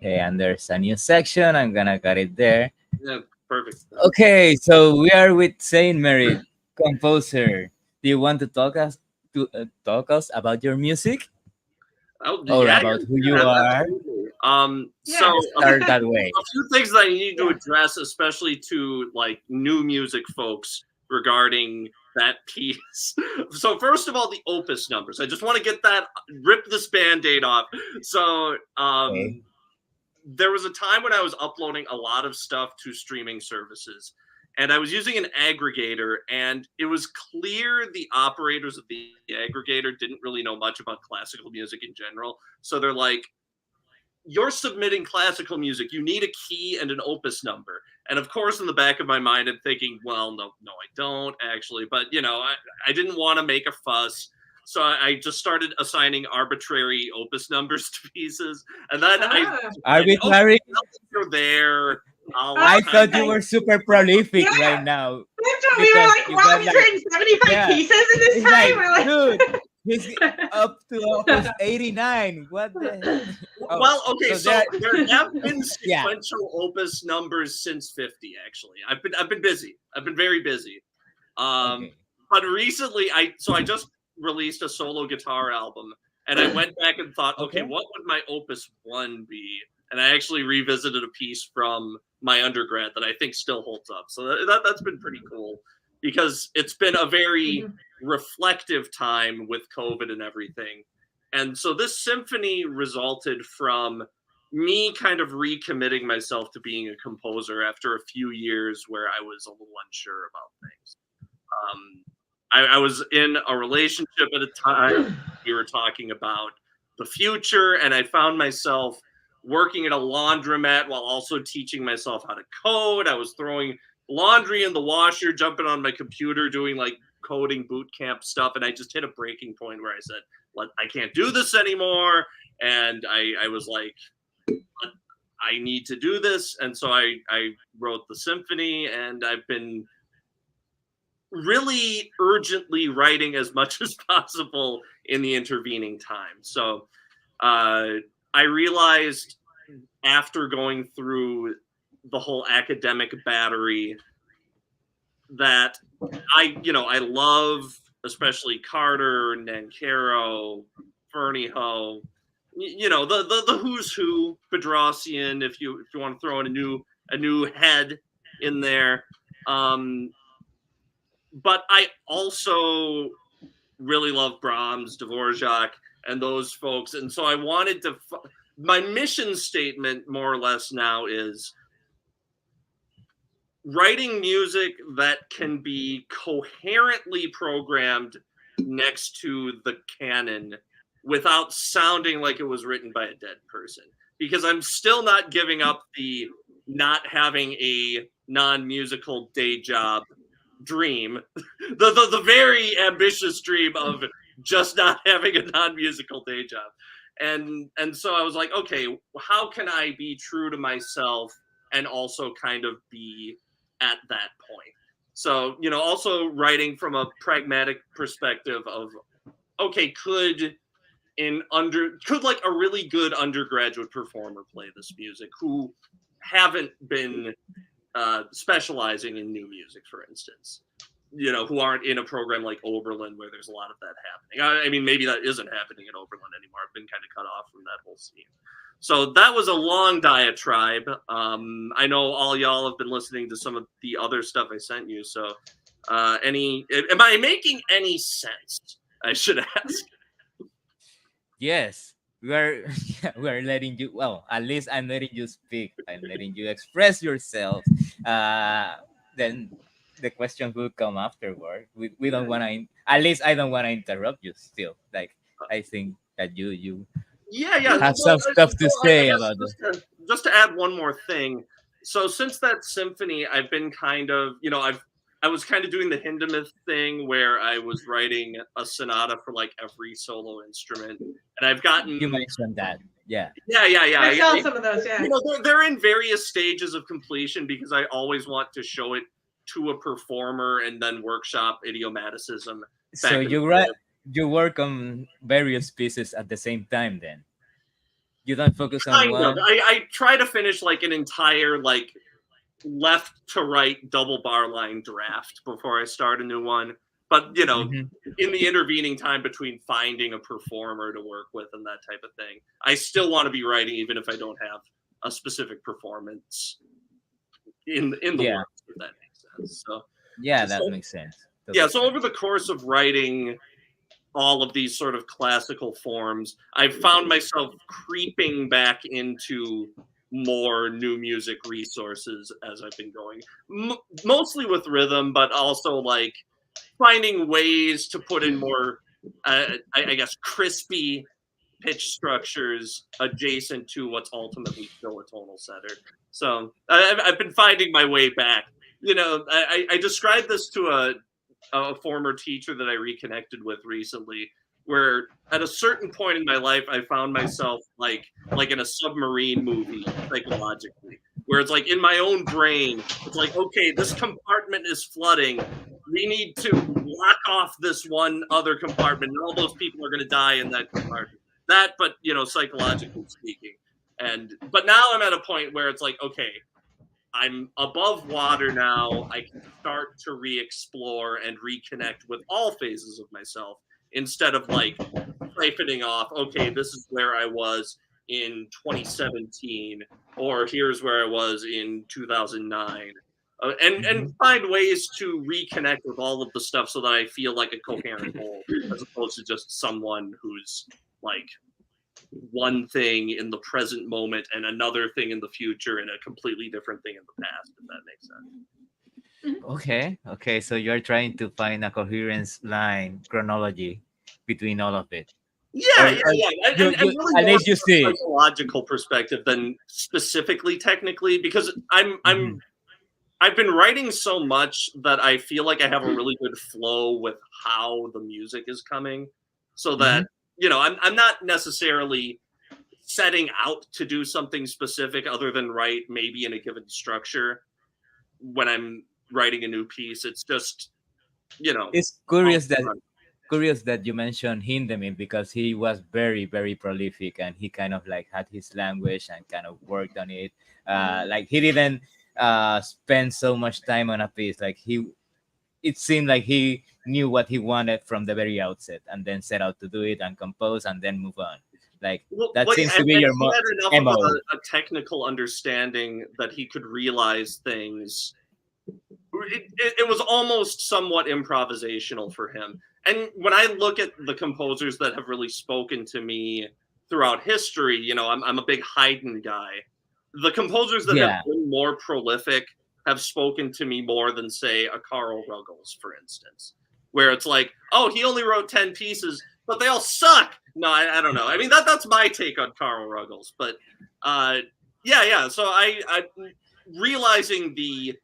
Okay, and there's a new section. I'm gonna cut it there. Yeah, perfect. Okay, so we are with Zane Merritt, composer. Do you want to talk us about your music Oh or yeah, about who yeah, you are? absolutely. So Yeah. Let's start that way. a few things that I need to Yeah. address, especially to like new music folks regarding that piece. So first of all, the opus numbers. I just want to get that rip this band-aid off. So Okay. there was a time when I was uploading a lot of stuff to streaming services, and I was using an aggregator, and it was clear the operators of the aggregator didn't really know much about classical music in general. So they're like, you're submitting classical music. You need a key and an opus number. And of course, in the back of my mind, I'm thinking, well, no, I don't actually. But, I didn't want to make a fuss. So I just started assigning arbitrary opus numbers to pieces. And then Ah. okay, Arbitrary. you're there. I thought you Okay. were super prolific Yeah. right now That's what we were because like, you wow, got he's like, written 75 yeah, pieces in this it's time. like, We're like, dude, he's up to almost 89. What the? Oh, Well, okay, so so there, there have been yeah. sequential opus numbers since 50, actually. I've been busy. I've been very busy. Um, Okay. but recently, I just released a solo guitar album, and I went back and thought, okay, Okay. what would my opus one be? And I actually revisited a piece from my undergrad that I think still holds up. So that's been pretty cool because it's been a very Mhm. reflective time with COVID and everything. And so this symphony resulted from me kind of recommitting myself to being a composer after a few years where I was a little unsure about things. Um, I was in a relationship at a time. We were talking about the future, and I found myself working at a laundromat while also teaching myself how to code. I was throwing laundry in the washer, jumping on my computer, doing like coding boot camp stuff, and I just hit a breaking point where I said, I can't do this anymore. And I was like, I need to do this. And so I wrote the symphony, and I've been really urgently writing as much as possible in the intervening time. So I realized after going through the whole academic battery that I love especially Carter, Nancaro, Fernie Ho, the who's who, Bedrosian, if you want to throw in a new head in there. Um, but I also really love Brahms, Dvorak, and those folks. And so I wanted to. My mission statement, more or less, now is writing music that can be coherently programmed next to the canon without sounding like it was written by a dead person. Because I'm still not giving up the not having a non-musical day job dream, the very ambitious dream of just not having a non-musical day job. And so I was like, okay, how can I be true to myself and also kind of be at that point? So, also writing from a pragmatic perspective of, okay, could like a really good undergraduate performer play this music who haven't been specializing in new music, for instance, who aren't in a program like Oberlin where there's a lot of that happening. I mean, maybe that isn't happening at Oberlin anymore. I've been kind of cut off from that whole scene. So that was a long diatribe. I know all y'all have been listening to some of the other stuff I sent you. So, am I making any sense? I should ask. Yes, we are. Yeah, we are letting you. Well, at least I'm letting you speak. I'm letting you express yourself. Then the question will come afterward. We don't want to. At least I don't want to interrupt you. Still, like I think that you Yeah. have Well, some stuff to I say guess about this. just to add one more thing. So since that symphony, I've been kind of, I was kind of doing the Hindemith thing where I was writing a sonata for like every solo instrument, and I've gotten, You mentioned that. Yeah. yeah. I saw some of those, yeah. They're in various stages of completion because I always want to show it to a performer and then workshop idiomaticism So back and you forth. you work on various pieces at the same time then. You don't focus on Kind of. one. I try to finish like an entire like left to right double bar line draft before I start a new one. But Hmm. in the intervening time between finding a performer to work with and that type of thing, I still want to be writing even if I don't have a specific performance in the Yeah, works, if that makes sense. yeah, that So makes sense. yeah, Totally so over sense. the course of writing all of these sort of classical forms, I've found myself creeping back into more new music resources as I've been going, mostly with rhythm, but also like finding ways to put in more, I guess, crispy pitch structures adjacent to what's ultimately still a tonal setter. So I've been finding my way back. I described this to a former teacher that I reconnected with recently, where at a certain point in my life, I found myself like in a submarine movie psychologically, where it's like in my own brain, it's like, okay, this compartment is flooding. We need to block off this one other compartment, and all those people are going to die in that compartment. That, but psychologically speaking, but now I'm at a point where it's like, okay, I'm above water now. I can start to re-explore and reconnect with all phases of myself instead of like siphoning off, okay, this is where I was in 2017, or here's where I was in 2009. And Hmm. find ways to reconnect with all of the stuff so that I feel like a coherent whole, as opposed to just someone who's like one thing in the present moment and another thing in the future and a completely different thing in the past, if that makes sense. Okay, okay. So you're trying to find a coherence line chronology between all of it, Yeah, yeah, or yeah. And you really at more least you from see a it. psychological perspective than specifically technically, because Hmm. I've been writing so much that I feel like I have a really good flow with how the music is coming. So Hmm. that, I'm not necessarily setting out to do something specific other than write maybe in a given structure when I'm writing a new piece. It's just, you know, It's all curious that you mentioned Hindemith because he was very prolific and he kind of like had his language and kind of worked on it. Like he didn't spend so much time on a piece. Like it seemed like he knew what he wanted from the very outset and then set out to do it and compose and then move on. Like that well, yeah, seems to be and your he had enough of mo. a technical understanding that he could realize things. It was almost somewhat improvisational for him. And when I look at the composers that have really spoken to me throughout history, I'm a big Haydn guy. The composers that have Yeah. been more prolific have spoken to me more than, say, a Carl Ruggles, for instance, where it's like, oh, he only wrote 10 pieces, but they all suck. No, I don't know. I mean, that's my take on Carl Ruggles. But uh, yeah. So I realizing the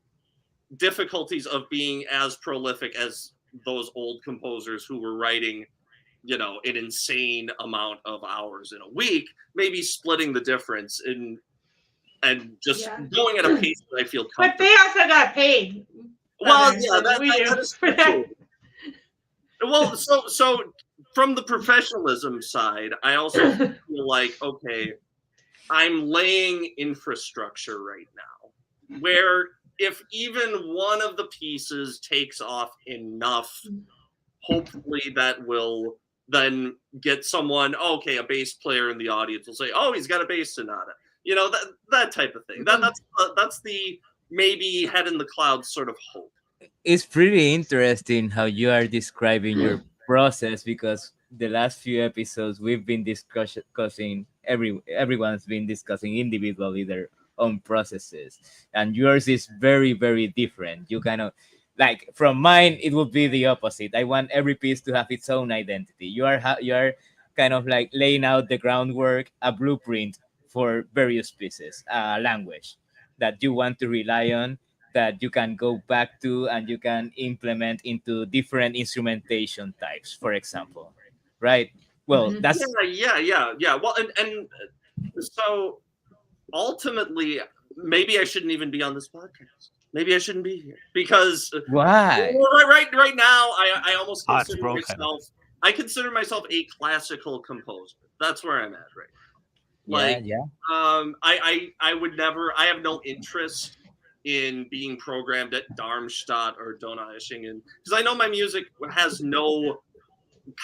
difficulties of being as prolific as those old composers who were writing an insane amount of hours in a week, maybe splitting the difference and just Yeah. going at a pace that I feel But comfortable. they also got paid Well, better yeah, than we that do is for true that. too. Well, so from the professionalism side, I also feel like, okay, I'm laying infrastructure right now where if even one of the pieces takes off enough, hopefully that will then get someone, okay, a bass player in the audience will say, oh, he's got a bass sonata. That type of thing. That's the maybe head in the clouds sort of hope. It's pretty interesting how you are describing your process because the last few episodes we've been discussing everyone's been discussing individually their own processes and yours is very different. You kind of like from mine it would be the opposite. I want every piece to have its own identity. You are kind of like laying out the groundwork, a blueprint for various pieces, language that you want to rely on, that you can go back to and you can implement into different instrumentation types, for example. Right? Well, Mhm. that's Yeah. Well, and so ultimately, maybe I shouldn't even be on this podcast. Maybe I shouldn't be here because why. well, right now, I almost Heart's consider broken. myself. I consider myself a classical composer. That's where I'm at right Yeah, Like, yeah. I would never. I have no interest in being programmed at Darmstadt or Donaueschingen because I know my music has no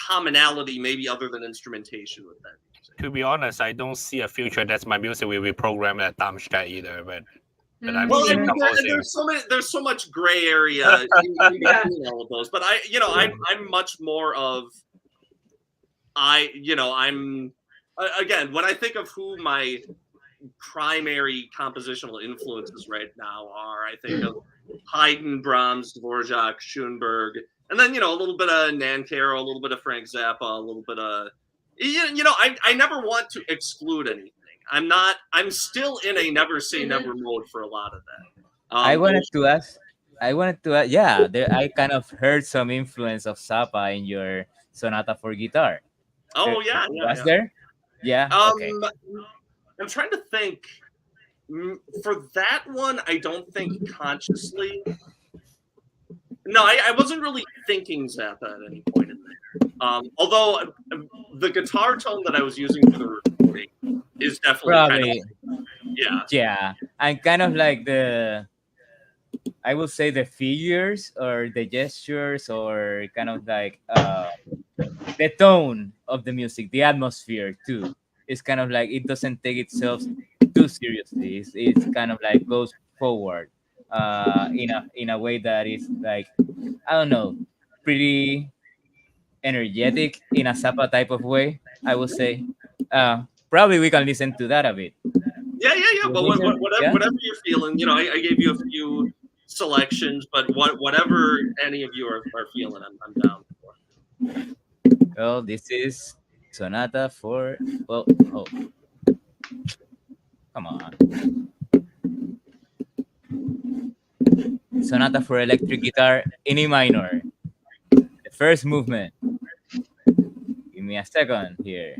commonality, maybe other than instrumentation with that music. To be honest, I don't see a future that my music will be programmed at Darmstadt either. But I'm Well, Me I still mean, either. composing. there's so much gray area in Yeah. between all of those. But I'm much more of I'm again when I think of who my primary compositional influences right now are, I think of Haydn, Brahms, Dvorak, Schoenberg, and then a little bit of Nancaro, a little bit of Frank Zappa, a little bit of I never want to exclude anything. I'm still in a never say never mode for a lot of that. I wanted to ask. I wanted to. Yeah, there. I kind of heard some influence of Zappa in your sonata for guitar. Oh yeah, Was yeah. there? Yeah. Okay. I'm trying to think. For that one, I don't think consciously. No, I wasn't really thinking Zappa at any point in there. Although the guitar tone that I was using for the recording is definitely Probably. yeah. Yeah. And kind of like I will say the figures or the gestures or kind of like the tone of the music, the atmosphere too. It's kind of like it doesn't take itself too seriously. It's kind of like goes forward in a way that is like I don't know, pretty energetic in a Zappa type of way. I would say. Probably we can listen to that a bit. Yeah. But Yeah. whatever you're feeling, I gave you a few selections, but whatever any of you are feeling, I'm down for. Well, this is Sonata for well. Oh, come on. Sonata for electric guitar in E minor. The first movement. Give me a second here.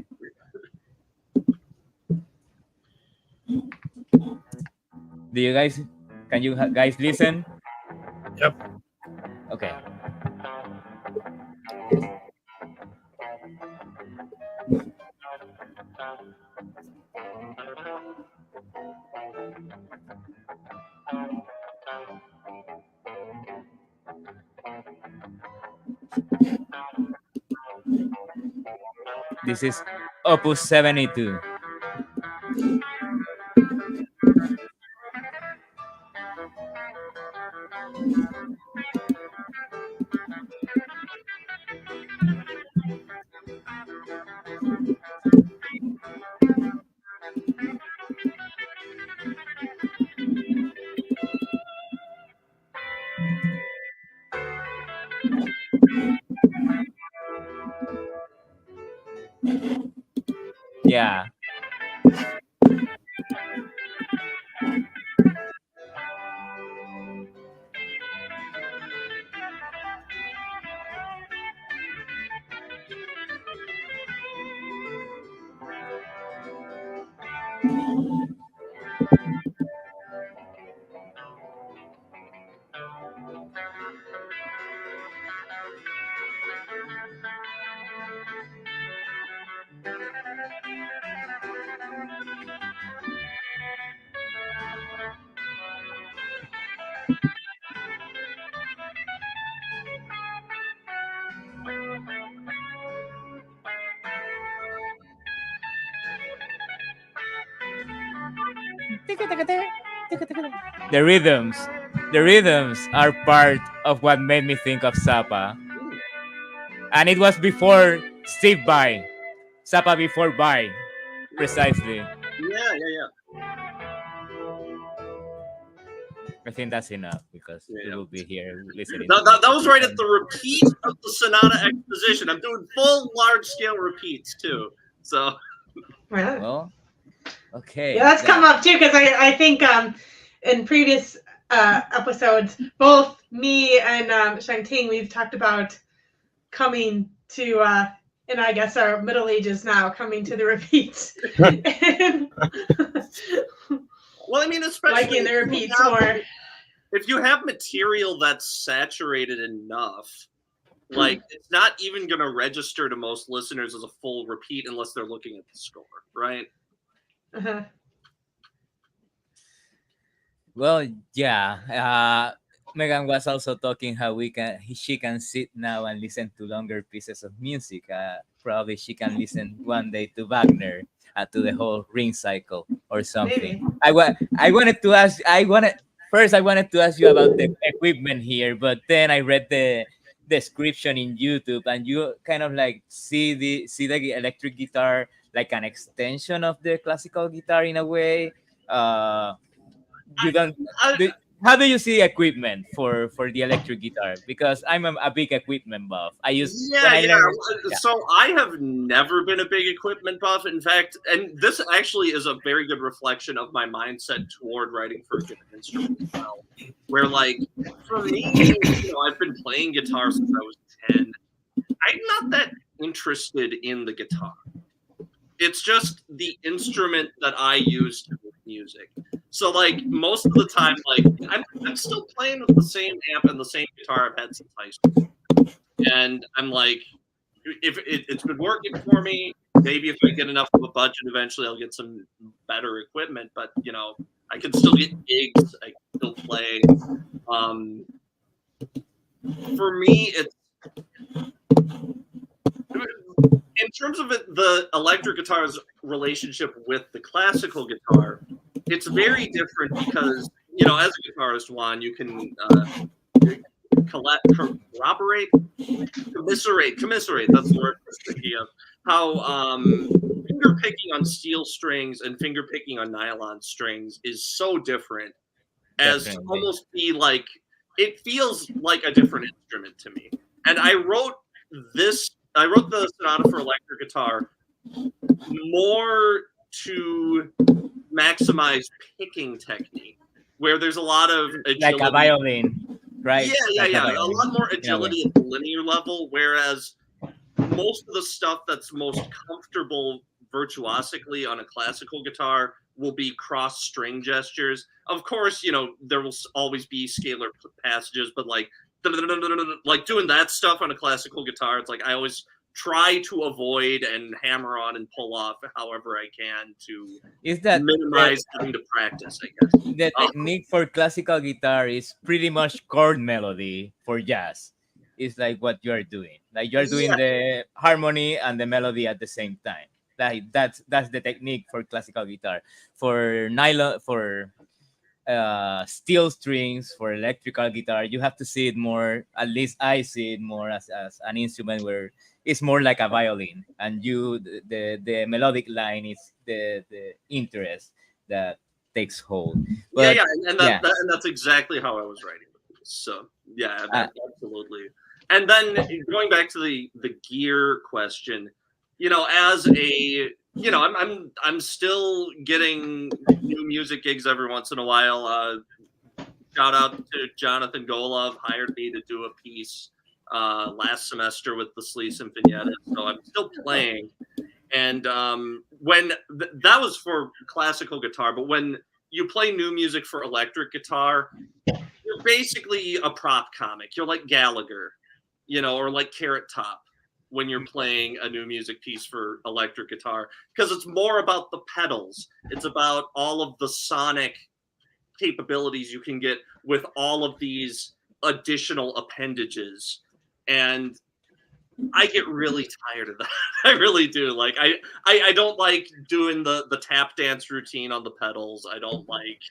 Do you guys? Can you guys listen? Yep. Okay. This is Opus 72. Yeah. The rhythms. The rhythms are part of what made me think of Zappa. And it was before Steve Vai. Zappa before Vai. Precisely. Yeah. I think that's enough because we Yeah. will be here listening. That was right at the repeat of the Sonata exposition. I'm doing full large scale repeats too. So Well, Well, okay. yeah, that's come up too because I think in previous episodes, both me and Shangting, we've talked about coming to, and I guess our Middle Ages now, coming to the repeats. well, I mean, especially Liking the repeats now, more. if you have material that's saturated enough, like it's not even going to register to most listeners as a full repeat unless they're looking at the score, right? Uh-huh. Well, yeah. Megan was also talking how she can sit now and listen to longer pieces of music. Probably she can listen one day to Wagner, to the whole Ring cycle or something. Maybe. I wanted to ask. I wanted to ask you about the equipment here, but then I read the description in YouTube, and you kind of like see the electric guitar like an extension of the classical guitar in a way. You don't I, do, how do you see equipment for the electric guitar? Because I'm a big equipment buff. I use when Yeah, I yeah. learned. Yeah, So I have never been a big equipment buff. In fact, and this actually is a very good reflection of my mindset toward writing for a different instrument as well. Where, like, for me, I've been playing guitar since I was 10. I'm not that interested in the guitar. It's just the instrument that I use to make music. So, like, most of the time, like, I'm still playing with the same amp and the same guitar I've had since high school. And I'm like, if it's been working for me, maybe if I get enough of a budget, eventually I'll get some better equipment. But I can still get gigs. I can still play. Um, for me, it's in terms of the electric guitar's relationship with the classical guitar. It's very different because as a guitarist, Juan, you can corroborate, commiserate. That's the word I was thinking of. How finger picking on steel strings and finger picking on nylon strings is so different, as to definitely. almost be like it feels like a different instrument to me. And I wrote the sonata for electric guitar more to maximize picking technique, where there's a lot of Like a agility. violin, right? Yeah, Like a yeah. A violin, lot more in a way. agility at the linear level, whereas most of the stuff that's most comfortable virtuosically on a classical guitar will be cross string gestures. Of course, there will always be scalar passages, but like doing that stuff on a classical guitar, it's like I always try to avoid and hammer on and pull off however I can to Is that minimize having to practice, I guess. the technique for classical guitar is pretty much chord melody for jazz? It's like what you are doing. Like you're doing Yeah, the harmony and the melody at the same time. Like that's the technique for classical guitar. For nylon, for steel strings, for electrical guitar, you have to see it more. At least I see it more as an instrument where it's more like a violin, and the melodic line is the interest that takes hold. yeah, But and yeah, and that's exactly how I was writing the piece. So yeah, uh, absolutely. And then going back to the gear question, as a I'm still getting new music gigs every once in a while. Shout out to Jonathan Golov, hired me to do a piece last semester with the Slee Sinfonietta. So I'm still playing. And when that was for classical guitar, but when you play new music for electric guitar, you're basically a prop comic. You're like Gallagher, or like Carrot Top when you're playing a new music piece for electric guitar, because it's more about the pedals. It's about all of the sonic capabilities you can get with all of these additional appendages. And I get really tired of that. I really do. Like I don't like doing the tap dance routine on the pedals. I don't like,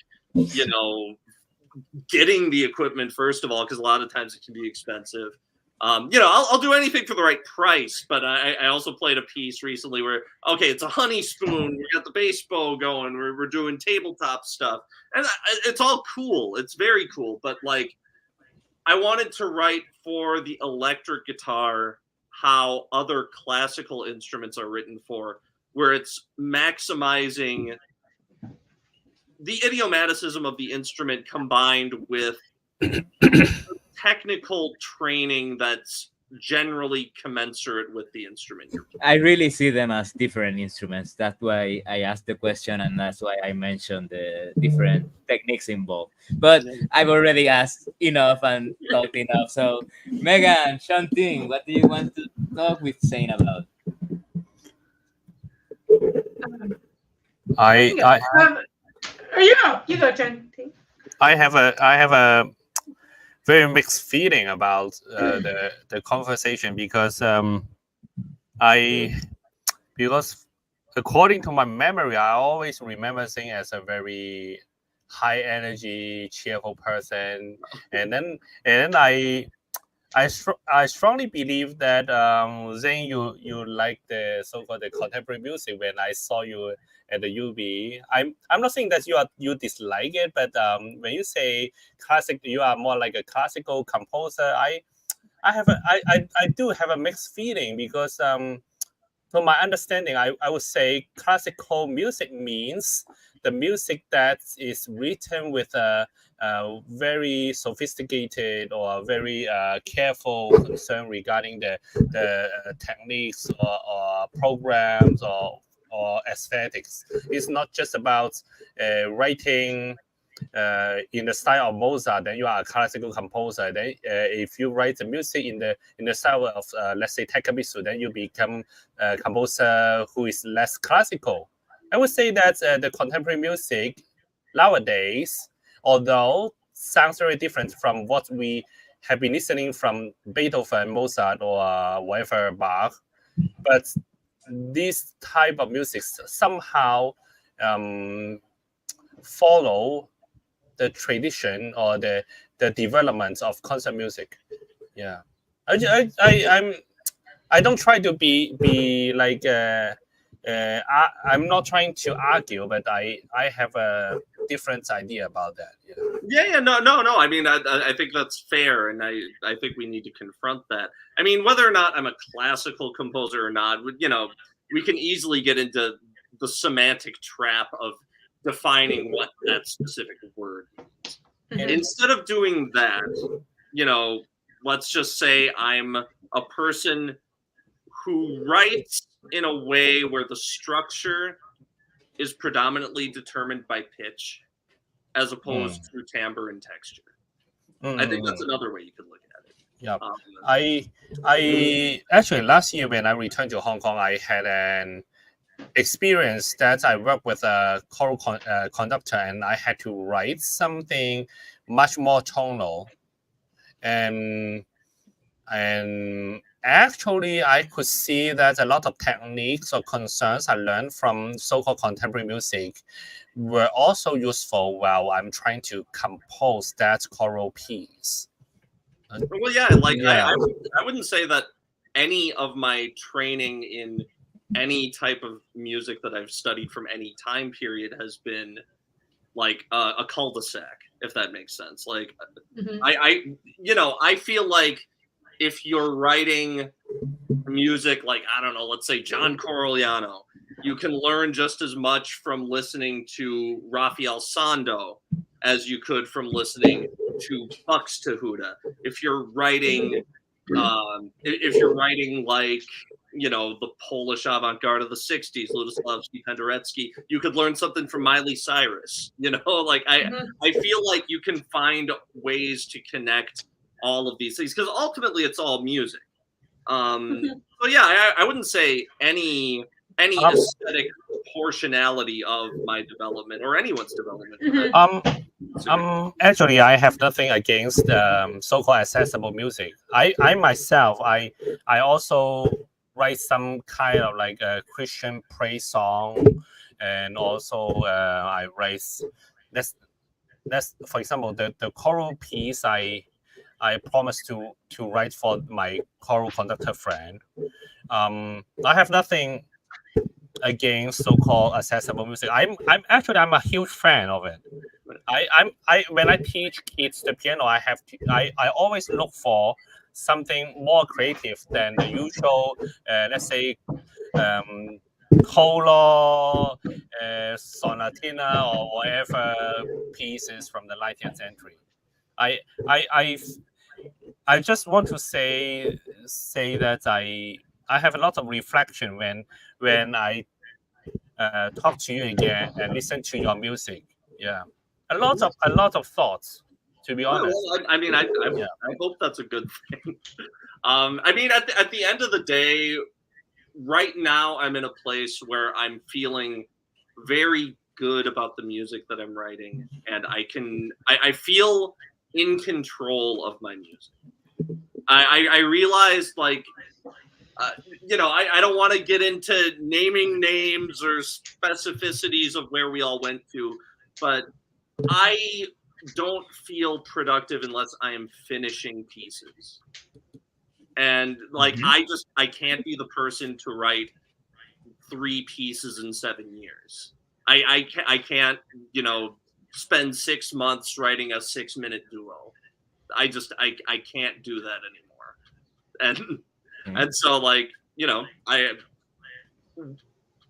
getting the equipment first of all, because a lot of times it can be expensive. I'll do anything for the right price, but I also played a piece recently where, okay, it's a honey spoon. We got the bass bow going. We're doing tabletop stuff, and it's all cool. It's very cool, but like, I wanted to write for the electric guitar how other classical instruments are written for, where it's maximizing the idiomaticism of the instrument combined with technical training that's generally commensurate with the instrument you're playing. I really see them as different instruments. That's why I asked the question, and that's why I mentioned the different techniques involved. But I've already asked enough and talked enough. So, Megan, Shanting, what do you want to talk with Zane about? I Or you go, Chen. I have a very mixed feeling about the conversation because I because according to my memory, I always remember Zane as a very high energy, cheerful person, and then I strongly believe that Zane, you like the so-called the contemporary music. When I saw you at the UB, I'm not saying that you dislike it, but when you say classic, you are more like a classical composer. I do have a mixed feeling because from my understanding, I would say classical music means the music that is written with a very sophisticated or very careful concern regarding the techniques or programs or aesthetics. It's not just about writing in the style of Mozart, then you are a classical composer. Then, if you write the music in the style of let's say Takamitsu, then you become a composer who is less classical. I would say that the contemporary music nowadays, although sounds very different from what we have been listening from Beethoven, Mozart, or whatever Bach, but this type of music somehow follow the tradition or the development of concert music. Yeah, I don't try to be like I'm not trying to argue, but I have a different idea about that. Yeah, no. I mean, I think that's fair, and I think we need to confront that. I mean, whether or not I'm a classical composer or not, we can easily get into the semantic trap of defining what that specific word means. Mhm. Instead of doing that, let's just say I'm a person who writes in a way where the structure is predominantly determined by pitch as opposed to timbre and texture. I think that's another way you could look at it. Yeah, I actually last year when I returned to Hong Kong, I had an experience that I worked with a choral conductor, and I had to write something much more tonal, and actually I could see that a lot of techniques or concerns I learned from so-called contemporary music were also useful while I'm trying to compose that choral piece. Well, yeah, like Yeah. I wouldn't say that any of my training in any type of music that I've studied from any time period has been like a cul-de-sac, if that makes sense. Like Mhm. I feel like if you're writing music like, I don't know, let's say John Corigliano, you can learn just as much from listening to Rafael Sando as you could from listening to Buxtehude. If you're writing like the Polish avant-garde of the 60s, Ludosławski, Penderecki, you could learn something from Miley Cyrus. Like I feel like you can find ways to connect all of these things because ultimately it's all music. So yeah, I wouldn't say any aesthetic portionality of my development or anyone's development. Actually, I have nothing against so-called accessible music. I myself, I also write some kind of like a Christian praise song, and also I write that's for example the choral piece I promised to write for my choral conductor friend. I have nothing against so-called accessible music. I'm a huge fan of it. I when I teach kids the piano, I always look for something more creative than the usual, let's say, Colo, Sonatina, or whatever pieces from the 19th century. I I I I just want to say that I have a lot of reflection when I talk to you again and listen to your music. Yeah, a lot of thoughts. To be honest. Well, I mean, I hope that's a good thing. I mean, at the end of the day, right now I'm in a place where I'm feeling very good about the music that I'm writing, and I feel in control of my music. I realized, like, I don't want to get into naming names or specificities of where we all went to, but I don't feel productive unless I am finishing pieces. And like, I can't be the person to write 3 pieces in 7 years. I can't, spend 6 months writing a 6-minute duo. I can't do that anymore. And so, like, I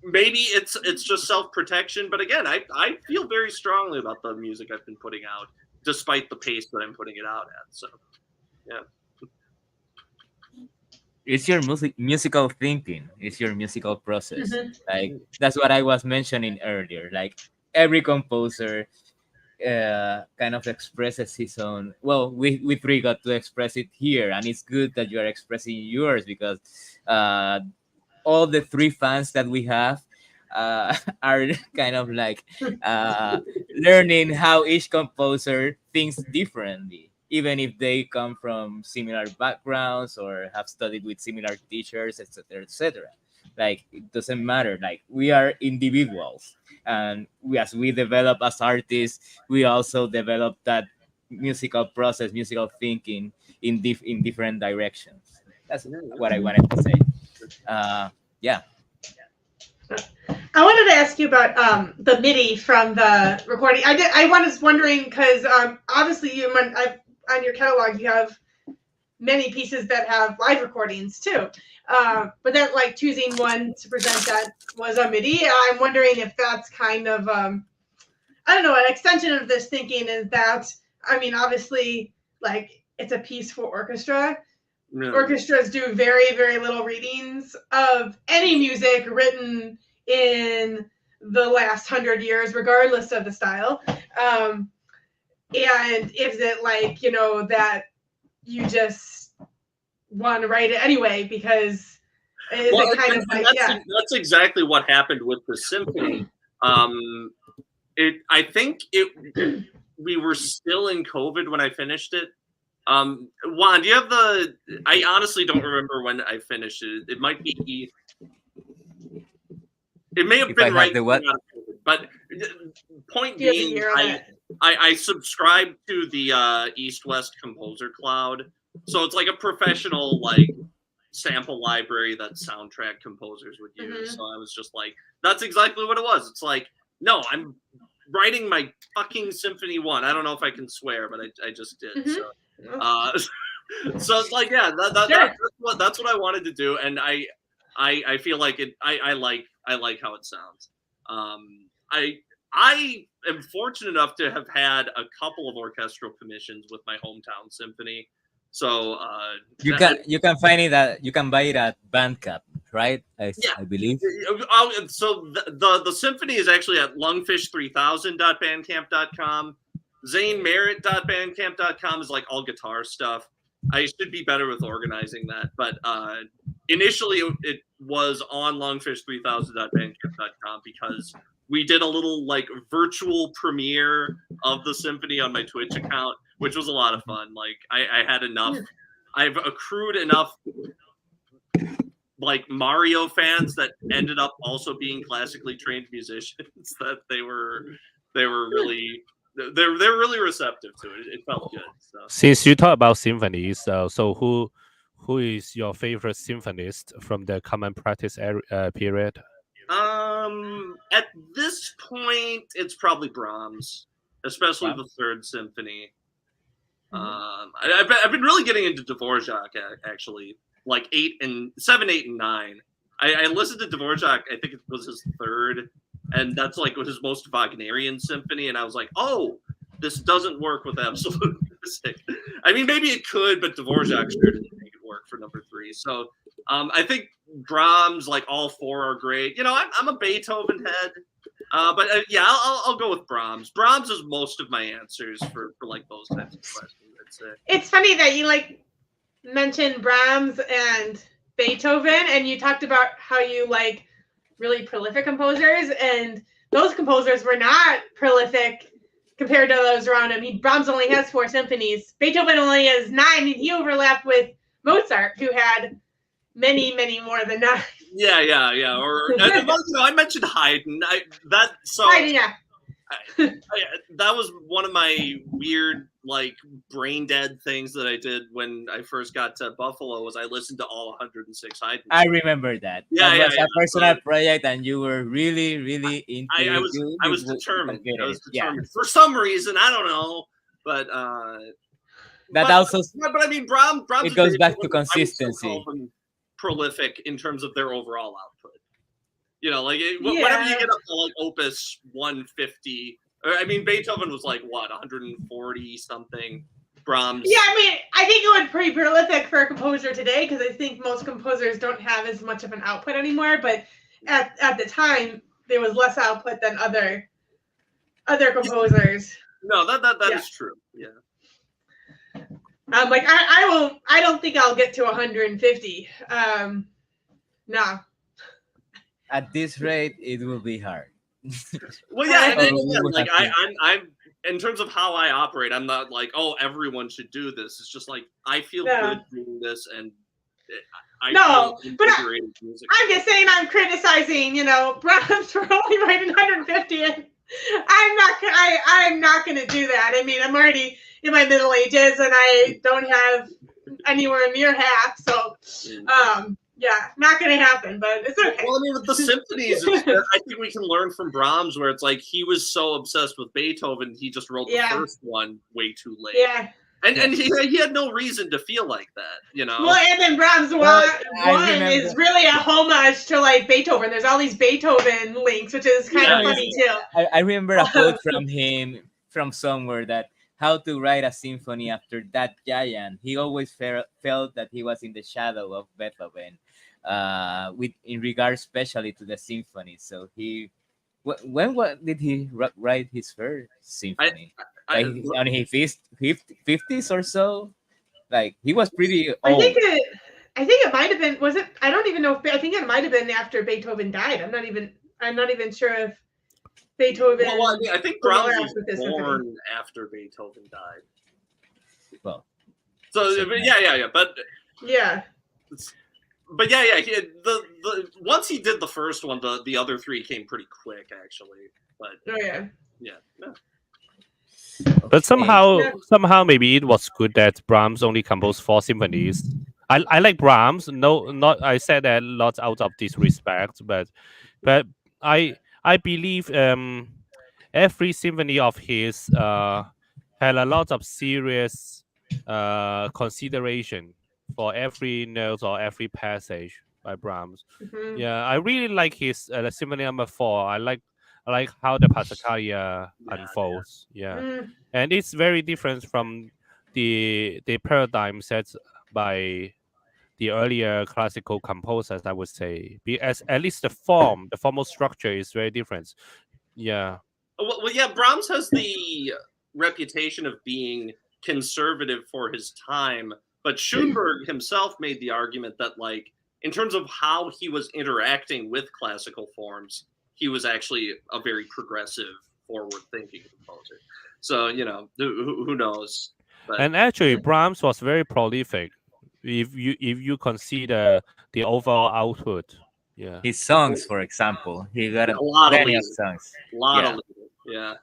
maybe it's just self-protection, but again, I feel very strongly about the music I've been putting out, despite the pace that I'm putting it out at. So, yeah. It's your musical thinking. It's your musical process. Like, that's what I was mentioning earlier. Like, every composer kind of expresses his own. Well, we three got to express it here, and it's good that you are expressing yours, because all the 3 fans that we have are kind of like learning how each composer thinks differently, even if they come from similar backgrounds or have studied with similar teachers, etc., etc. Like, it doesn't matter. Like, we are individuals, and as we develop as artists, we also develop that musical process, musical thinking in different directions. That's what I wanted to say. Yeah. I wanted to ask you about the MIDI from the recording. I was wondering because obviously on your catalog you have many pieces that have live recordings too. But then, like, choosing one to present that was a MIDI. I'm wondering if that's kind of I don't know, an extension of this thinking is that, I mean, obviously, like, it's a piece for orchestra. No. Orchestras do very, very little readings of any music written in the last 100 years, regardless of the style. And is it like, that you just want to write it anyway because it kind of like, that's exactly what happened with the symphony. I think we were still in COVID when I finished it. Juan, do you have I honestly don't remember when I finished it. It might be, it may have been right. But point being, I subscribe to the East-West Composer Cloud. So it's like a professional, like, sample library that soundtrack composers would use. So I was just like, that's exactly what it was. It's like, no, I'm writing my fucking Symphony 1. I don't know if I can swear, but I just did. So so it's like, yeah, that's what I wanted to do, and I feel like it. I like how it sounds. I am fortunate enough to have had a couple of orchestral commissions with my hometown symphony. So you can find it you can buy it at Bandcamp, right? I believe. So the symphony is actually at lungfish3000.bandcamp.com. ZaneMerritt.bandcamp.com is like all guitar stuff. I should be better with organizing that, but initially it was on lungfish3000.bandcamp.com because we did a little, like, virtual premiere of the symphony on my Twitch account, which was a lot of fun. Like, I had enough, I've accrued enough, like, Mario fans that ended up also being classically trained musicians that they were really. They're really receptive to it. It felt good. So. Since you talk about symphonies, so who is your favorite symphonist from the common practice period? At this point, it's probably Brahms, especially the Third Symphony. I've been really getting into Dvorak actually, like 7, 8, and 9. I listened to Dvorak. I think it was his third. And that's like his most Wagnerian symphony. And I was like, oh, this doesn't work with absolute music. I mean, maybe it could, but Dvorak sure didn't make it work for number 3. So I think Brahms, like, all 4 are great. I'm a Beethoven head. But yeah, I'll go with Brahms. Brahms is most of my answers for like those types of questions, I'd say. It's funny that you, like, mentioned Brahms and Beethoven, and you talked about how you like really prolific composers, and those composers were not prolific compared to those around him. Brahms only has 4 symphonies. Beethoven only has 9. He overlapped with Mozart, who had many, many more than 9. Yeah. Or I mentioned Haydn. Yeah. That was one of my weird, like, brain dead things that I did when I first got to Buffalo. Was I listened to all 106 Haydn. I remember that. Yeah, that was yeah. a personal project, and you were really, really into I it. was determined. completed I was it. Yeah. determined for some reason. I don't know, but That also But I mean, Brahms. it goes and back to Beethoven, I would still consistency. call them prolific in terms of their overall output. You know, like Yeah. whenever you get up to like Opus 150, or I mean, Beethoven was like what 140 something. Brahms. Yeah, I mean, I think it would be pretty prolific for a composer today because I think most composers don't have as much of an output anymore. But at the time, there was less output than other composers. No, that is true. Yeah. Like I don't think I'll get to 150. No. At this rate, it will be hard. Well, yeah, and Oh, again, we like have to- I'm in terms of how I operate, I'm not like, oh, everyone should do this. It's just like I feel No. good doing this, and I No, feel but invigorated music. I'm just saying I'm criticizing, Brahms for only writing 150, and I'm not gonna do that. I mean, I'm already in my middle ages, and I don't have anywhere near half, so yeah, not gonna happen. But it's okay. Well, I mean, with the symphonies, I think we can learn from Brahms, where it's like he was so obsessed with Beethoven, he just wrote the first one way too late. Yeah. And he had no reason to feel like that, Well, and then Brahms one is really a homage to like Beethoven. There's all these Beethoven links, which is kind of funny too. I remember a quote from him from somewhere that how to write a symphony after that giant. He always felt that he was in the shadow of Beethoven, in regards especially to the symphony. So when did he write his first symphony? On his 50s or so. Like he was pretty old. I think it might have been. Was it? I don't even know. I think it might have been after Beethoven died. I'm not even sure if Beethoven. Well, I think Brahms was born after Beethoven died. Well, so yeah, but yeah. But yeah. The once he did the first one, the other 3 came pretty quick, actually. But yeah. No. But somehow maybe it was good that Brahms only composed 4 symphonies. I like Brahms. No, not I said that not out of disrespect, but I believe every symphony of his had a lot of serious consideration for every note or every passage by Brahms. Mm-hmm. Yeah, I really like his Symphony Number 4. I like how the Passacaglia unfolds. Yeah. And it's very different from the paradigm set by the earlier classical composers, I would say. At least the formal structure is very different. Yeah. Well, yeah, Brahms has the reputation of being conservative for his time, but Schoenberg himself made the argument that, like, in terms of how he was interacting with classical forms, he was actually a very progressive, forward-thinking composer. So, who knows? But, and actually, Brahms was very prolific. If you consider the overall output, yeah. His songs, for example, he got a lot of songs. A lot of yeah.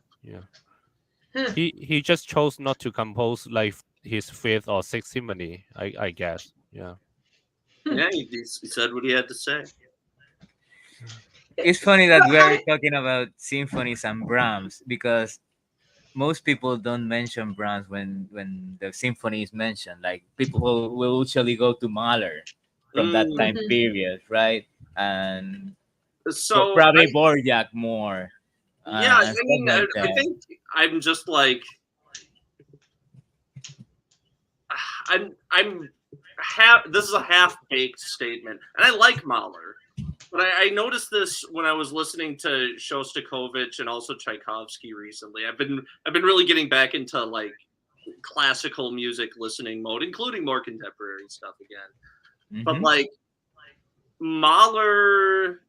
He just chose not to compose like his 5th or 6th symphony, I guess. Yeah. Yeah, he said what he had to say. It's funny that we're talking about symphonies and Brahms because most people don't mention Brahms when the symphony is mentioned. Like people will usually go to Mahler from that time period, right? And so probably Borjak more. Yeah, I mean, I think I'm just like this is a half-baked statement, and I like Mahler. But I noticed this when I was listening to Shostakovich and also Tchaikovsky recently. I've been really getting back into like classical music listening mode, including more contemporary stuff again. But like Mahler,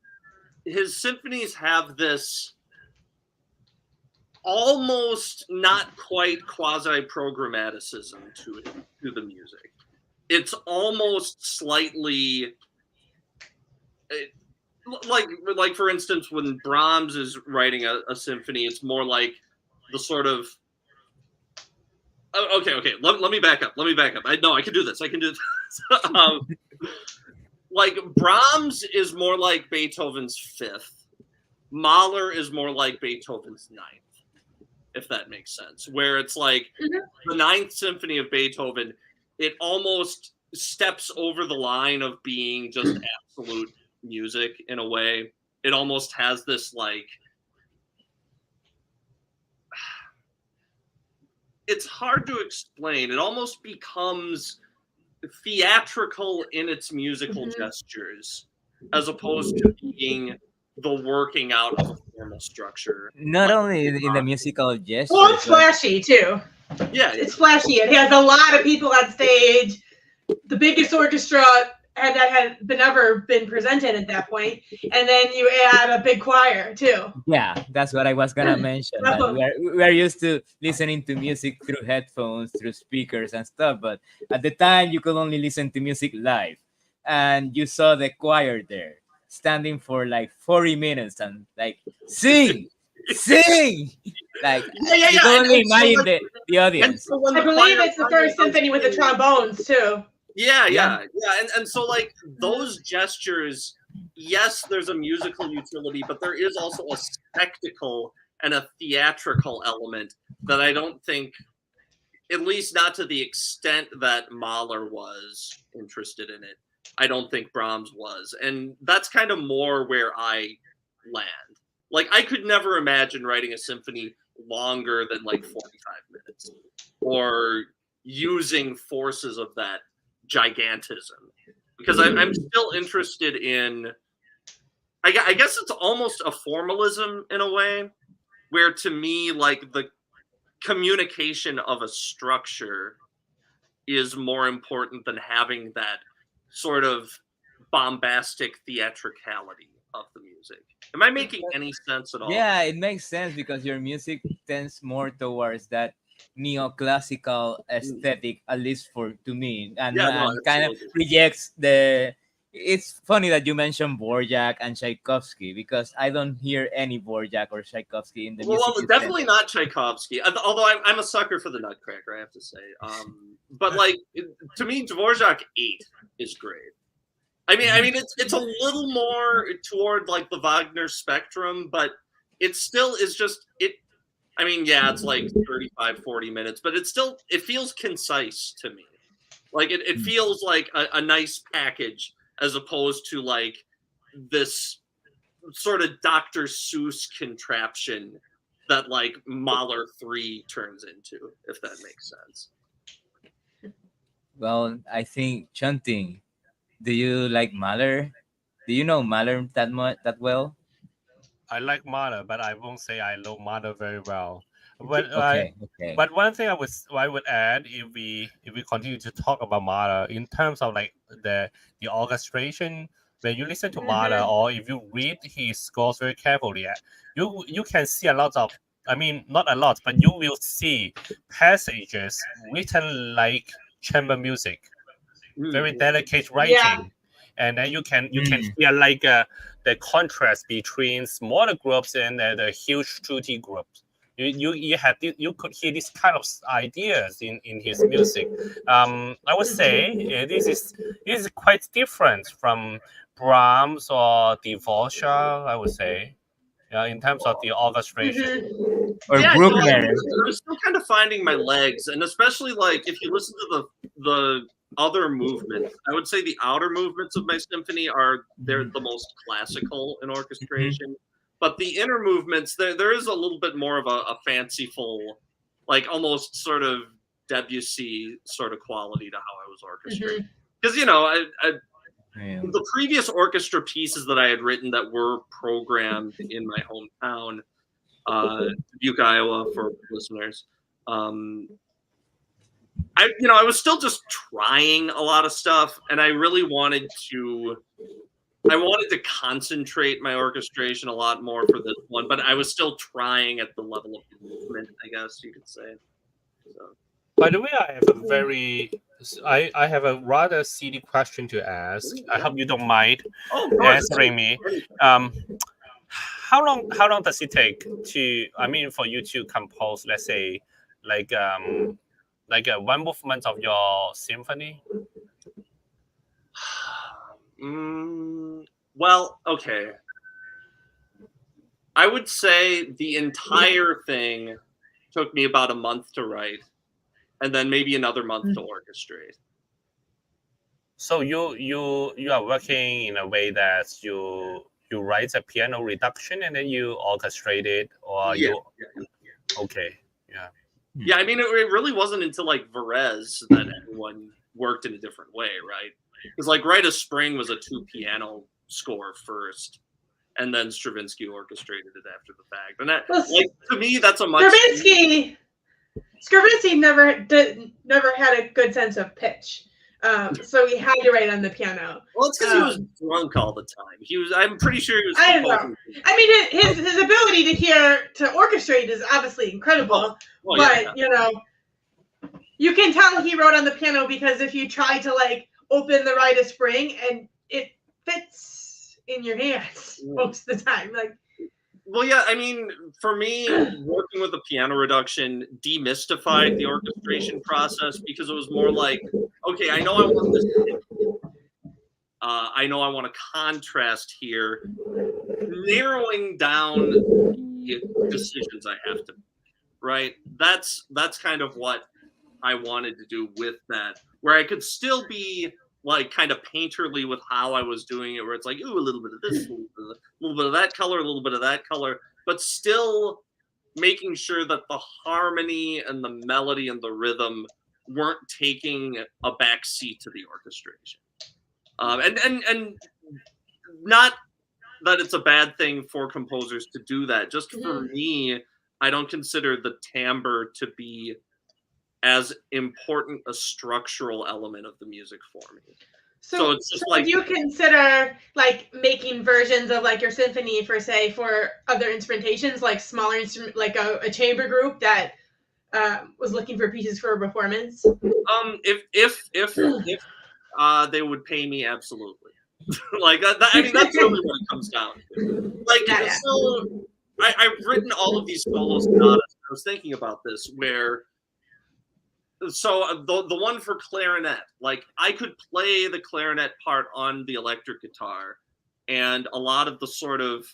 his symphonies have this almost not quite quasi-programmaticism to the music. It's almost slightly like for instance, when Brahms is writing a symphony, it's more like the sort of okay. Let me back up. I can do this. Like Brahms is more like Beethoven's fifth. Mahler is more like Beethoven's ninth, if that makes sense. Where it's like the Ninth Symphony of Beethoven, it almost steps over the line of being just absolute music in a way. It almost has this like, it's hard to explain. It almost becomes theatrical in its musical gestures, as opposed to being the working out of a formal structure. Not only in the musical gestures. Well, it's flashy too. Yeah, It's flashy. It has a lot of people on stage. The biggest orchestra that had ever been presented at that point, and then you add a big choir too. Yeah, that's what I was gonna mention. That we are used to listening to music through headphones, through speakers and stuff, but at the time you could only listen to music live, and you saw the choir there standing for like 40 minutes and like sing. Like you can only imagine the audience. So I believe it's the first symphony with the trombones too. Yeah. And so like those gestures, yes, there's a musical utility, but there is also a spectacle and a theatrical element that I don't think, at least not to the extent that Mahler was interested in it, I don't think Brahms was. And that's kind of more where I land. Like I could never imagine writing a symphony longer than like 45 minutes or using forces of that gigantism, because I'm still interested in, I guess it's almost a formalism in a way, where to me like the communication of a structure is more important than having that sort of bombastic theatricality of the music. Am I making any sense at all? Yeah, it makes sense because your music tends more towards that neoclassical aesthetic, at least to me, and kind of rejects the. It's funny that you mentioned Dvorak and Tchaikovsky, because I don't hear any Dvorak or Tchaikovsky in the music. Well, definitely not Tchaikovsky. Although I'm a sucker for the Nutcracker, I have to say. But like to me, Dvorak 8 is great. I mean, it's a little more toward like the Wagner spectrum, but it still is just it. I mean, yeah, it's like 35, 40 minutes, but it feels concise to me. Like it feels like a nice package, as opposed to like this sort of Dr. Seuss contraption that like Mahler 3 turns into, if that makes sense. Well, I think Chunting, do you like Mahler? Do you know Mahler that well? I like Mahler, but I won't say I know Mahler very well. But Okay. but one thing I would add, if we continue to talk about Mahler in terms of like the orchestration, when you listen to Mahler, or if you read his scores very carefully, you can see a lot of, I mean, not a lot, but you will see passages written like chamber music, very delicate writing. Yeah. And then you can hear like the contrast between smaller groups and the huge tutti groups. You could hear this kind of ideas in his music. I would say this is quite different from Brahms or Dvorak, I would say, in terms of the orchestration. Or Bruckner. I'm still kind of finding my legs, and especially like if you listen to the other movements, I would say the outer movements of my symphony they're the most classical in orchestration. But the inner movements, there is a little bit more of a fanciful, like almost sort of Debussy sort of quality to how I was orchestrating. Because the previous orchestra pieces that I had written that were programmed in my hometown, Dubuque, Iowa, for listeners, I was still just trying a lot of stuff, and I really wanted to I wanted to concentrate my orchestration a lot more for this one, but I was still trying at the level of movement, I guess you could say. So. By the way, I have a rather silly question to ask. I hope you don't mind answering me. How long does it take to? I mean, for you to compose, let's say, like one movement of your symphony? Well, okay. I would say the entire thing took me about a month to write, and then maybe another month to orchestrate. So you are working in a way that you write a piano reduction and then you orchestrate it, or okay, yeah. Yeah, I mean, it really wasn't until like Varese that everyone worked in a different way, right? Because like Rite of Spring was a 2-piano score first, and then Stravinsky orchestrated it after the fact. And that, like, to me, that's a much Stravinsky never had a good sense of pitch. So he had to write on the piano. Well, it's because he was drunk all the time. I'm pretty sure he was. I don't know. I mean, his ability to orchestrate is obviously incredible. But you know, you can tell he wrote on the piano because if you try to like open the Rite of Spring and it fits in your hands most of the time, like. Well, yeah, I mean, for me, working with a piano reduction demystified the orchestration process because it was more like, okay, I know I want this. I know I want a contrast here. Narrowing down the decisions I have to make, right? That's kind of what I wanted to do with that, where I could still be like kind of painterly with how I was doing it, where it's like, ooh, a little bit of this, a little bit of that color, a little bit of that color, but still making sure that the harmony and the melody and the rhythm weren't taking a back seat to the orchestration. And not that it's a bad thing for composers to do that. Just for me, I don't consider the timbre to be as important a structural element of the music for me. So it's just like, you consider like making versions of like your symphony for other instrumentations, like smaller instrument, like a chamber group that was looking for pieces for a performance. If they would pay me, absolutely. Like I mean, that's really what it comes down to. Like, so I've written all of these solo sonatas. I was thinking about this where. So the one for clarinet, like I could play the clarinet part on the electric guitar, and a lot of the sort of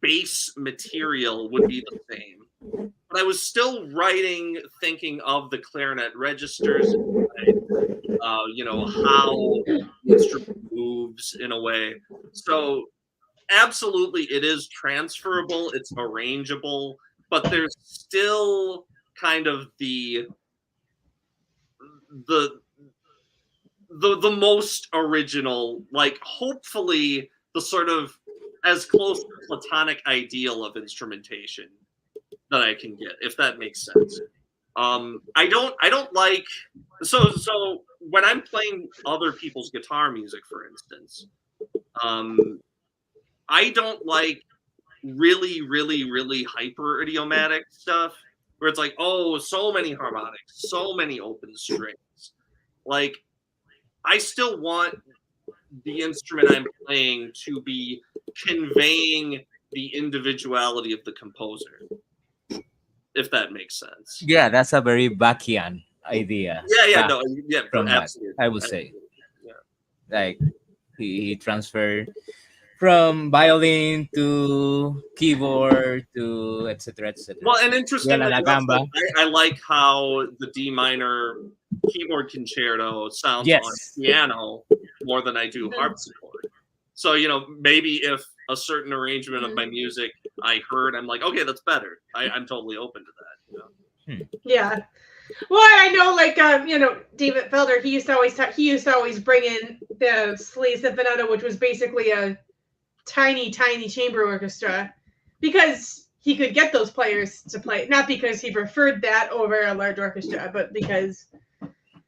bass material would be the same. But I was still thinking of the clarinet registers, you know, how the instrument moves in a way. So absolutely, it is transferable, it's arrangeable, but there's still kind of the most original, like hopefully the sort of as close to platonic ideal of instrumentation that I can get, if that makes sense. I don't like so when I'm playing other people's guitar music, for instance, I don't like really, really, really hyper idiomatic stuff where it's like, oh, so many harmonics, so many open strings. Like, I still want the instrument I'm playing to be conveying the individuality of the composer, if that makes sense. Yeah, that's a very Bachian idea. From absolutely. I would say. Yeah. Like, he transferred from violin to keyboard to etc. Well, and interesting, I like how the D minor keyboard concerto sounds on piano more than I do harpsichord. So, you know, maybe if a certain arrangement of my music I heard, I'm like, okay, that's better. I'm totally open to that. You know? Yeah. Well, I know, like, you know, David Felder, he used to always bring in the Sleigh Sinfonetta, which was basically a tiny chamber orchestra, because he could get those players to play, not because he preferred that over a large orchestra, but because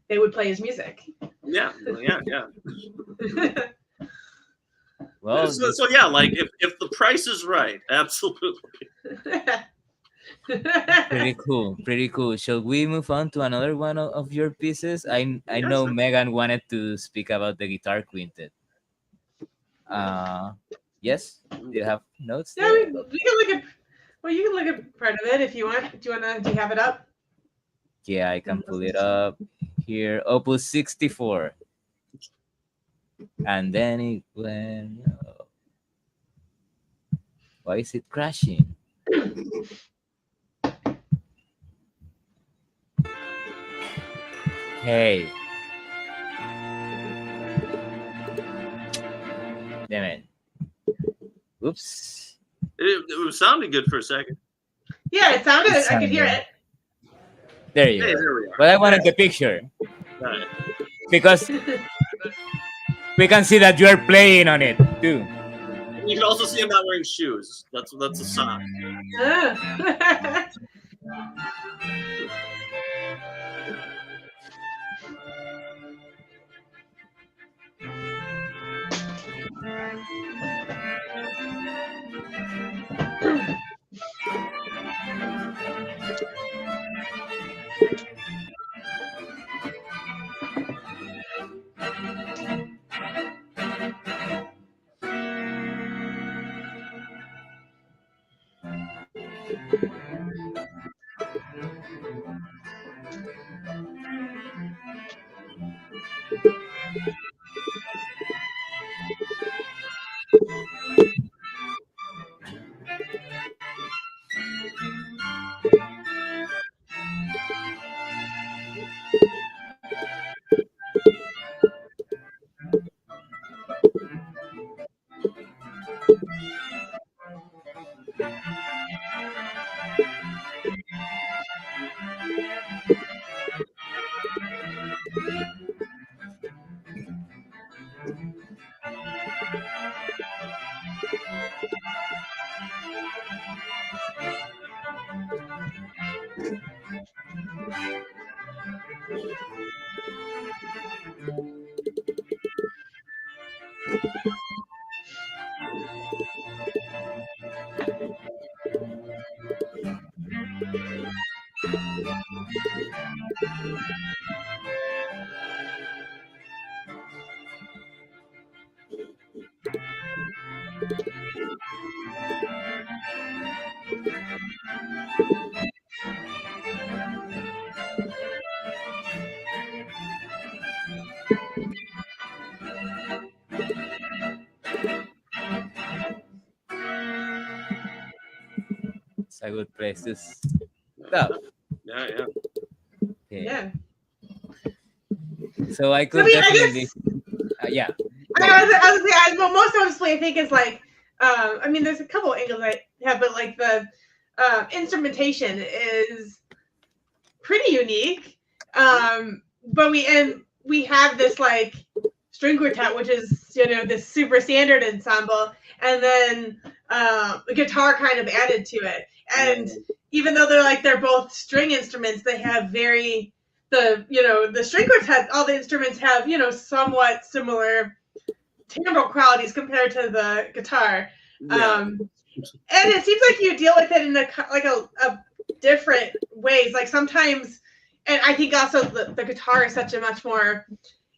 they would play his music. Yeah. Well, So yeah, like if the price is right, absolutely. pretty cool, pretty cool. Shall we move on to another one of your pieces? I Yeah, know sure. Megan wanted to speak about the guitar quintet. Yes, do you have notes Yeah, there? we can look at. Well, you can look at part of it if you want. Do you wanna? Do you have it up? Yeah, I can pull it up here. Opus 64. And then it went. Why is it crashing? Hey, damn it. Oops. It was sounding good for a second. Yeah, it sounded. It's I could hear sounding- it. There you Hey, go. there we are. But I wanted the picture All right. because we can see that you are playing on it too. You can also see him not wearing shoes. That's a sign. Ah. It's a good place to stop. Yeah. Okay. Yeah. So I I could mean, I definitely. guess. Yeah. Most obviously, I think is like. I mean, there's a couple angles I have, but like the instrumentation is pretty unique. But we have this like string quartet, which is this super standard ensemble, and then the guitar kind of added to it. And even though they're both string instruments, they have the string quartet. All the instruments have somewhat similar timbral qualities compared to the guitar. And it seems like you deal with it in a different ways. Like sometimes, and I think also the guitar is such a much more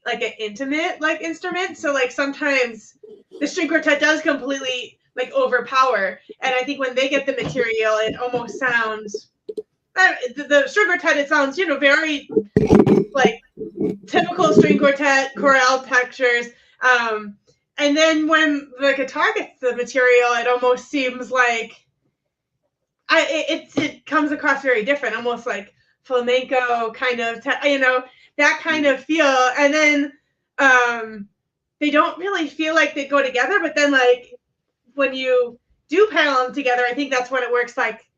like an intimate like instrument. So like sometimes the string quartet does completely like overpower. And I think when they get the material, it almost sounds the string quartet. It sounds very like typical string quartet chorale textures. And then when the guitar gets the material, it almost seems like it comes across very different, almost like flamenco kind of, that kind of feel. And then they don't really feel like they go together, but then like when you do pair them together, I think that's when it works like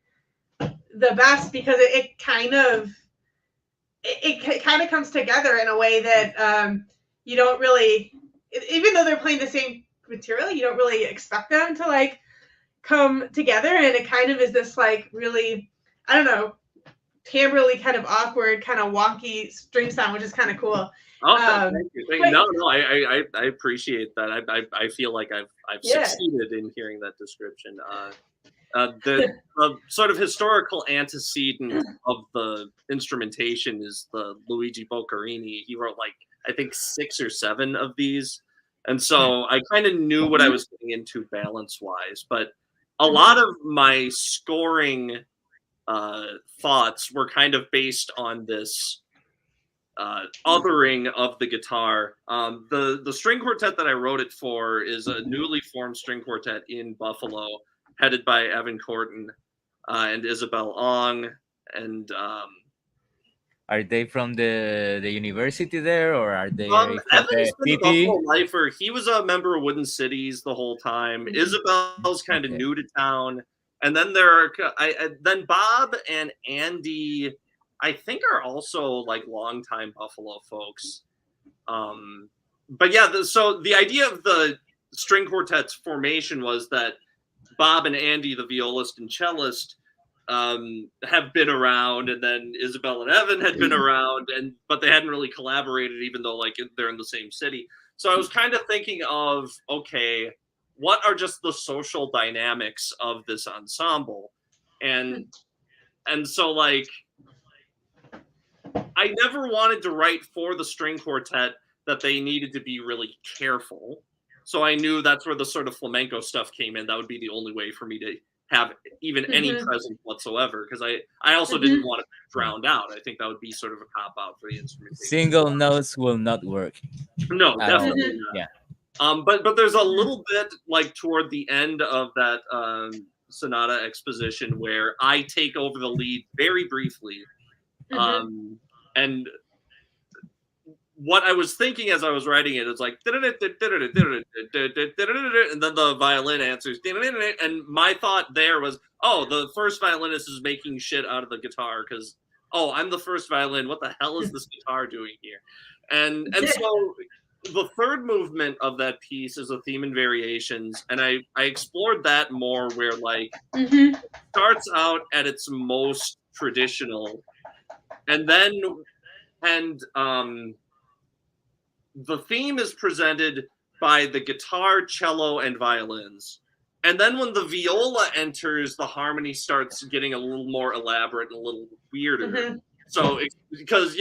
the best because it kind of comes together in a way that you don't really, even though they're playing the same material, you don't really expect them to like come together, and it kind of is this like really, I don't know, timbrely, kind of awkward, kind of wonky string sound, which is kind of cool. Oh, thank you. No, I appreciate that. I feel like I've succeeded in hearing that description. The sort of historical antecedent of the instrumentation is the Luigi Boccherini. He wrote like I think 6 or 7 of these, and so I kind of knew what I was getting into balance wise. But a lot of my scoring thoughts were kind of based on this othering of the guitar. The string quartet that I wrote it for is a newly formed string quartet in Buffalo, headed by Evan Corton and Isabel Ong. And are they from the university there, or are they from Evan's the been a city? Buffalo lifer. He was a member of Wooden Cities the whole time. Isabel's kind of new to town. And then then Bob and Andy, I think, are also like longtime Buffalo folks. But yeah, so the idea of the string quartet's formation was that Bob and Andy, the violist and cellist, have been around, and then Isabel and Evan had been around, but they hadn't really collaborated, even though like they're in the same city. So I was kind of thinking of, okay, what are just the social dynamics of this ensemble? And so like I never wanted to write for the string quartet that they needed to be really careful. So I knew that's where the sort of flamenco stuff came in. That would be the only way for me to have even any presence whatsoever, because I also didn't want to be drowned out. I think that would be sort of a cop out for the instrumentation. Single notes will not work. No, definitely not. Yeah. But there's a little bit like toward the end of that sonata exposition where I take over the lead very briefly. And what I was thinking as I was writing it is like, and then the violin answers, and my thought there was, oh, the first violinist is making shit out of the guitar because, oh, I'm the first violin. What the hell is this guitar doing here? And so the third movement of that piece is a theme and variations, and I explored that more, where like it starts out at its most traditional, and the theme is presented by the guitar, cello, and violins. And then when the viola enters, the harmony starts getting a little more elaborate and a little weirder. So, because,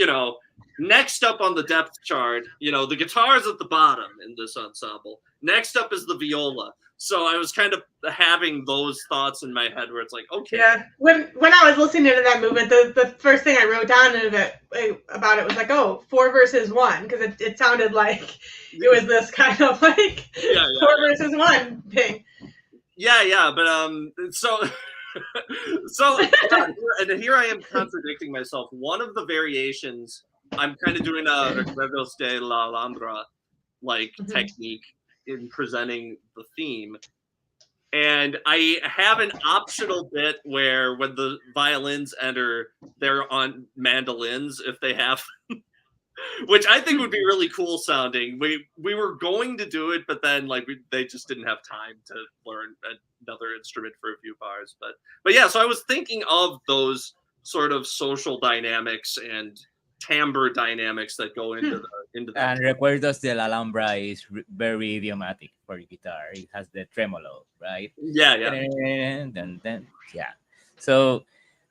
next up on the depth chart, the guitar is at the bottom in this ensemble. Next up is the viola. So I was kind of having those thoughts in my head where it's like, okay. Yeah. When I was listening to that movement, the first thing I wrote down about it was like, 4 versus 1, because it sounded like it was this kind of like 4 versus 1 thing. Yeah, but so and here I am contradicting myself. One of the variations, I'm kind of doing a Reveles de la Alhambra technique in presenting the theme, and I have an optional bit where when the violins enter, they're on mandolins if they have which I think would be really cool sounding. We were going to do it, but then they just didn't have time to learn another instrument for a few bars. But yeah, so I was thinking of those sort of social dynamics and timbre dynamics that go into that. And Recuerdos de la Alhambra is very idiomatic for guitar. It has the tremolo, right? Yeah. Yeah. So,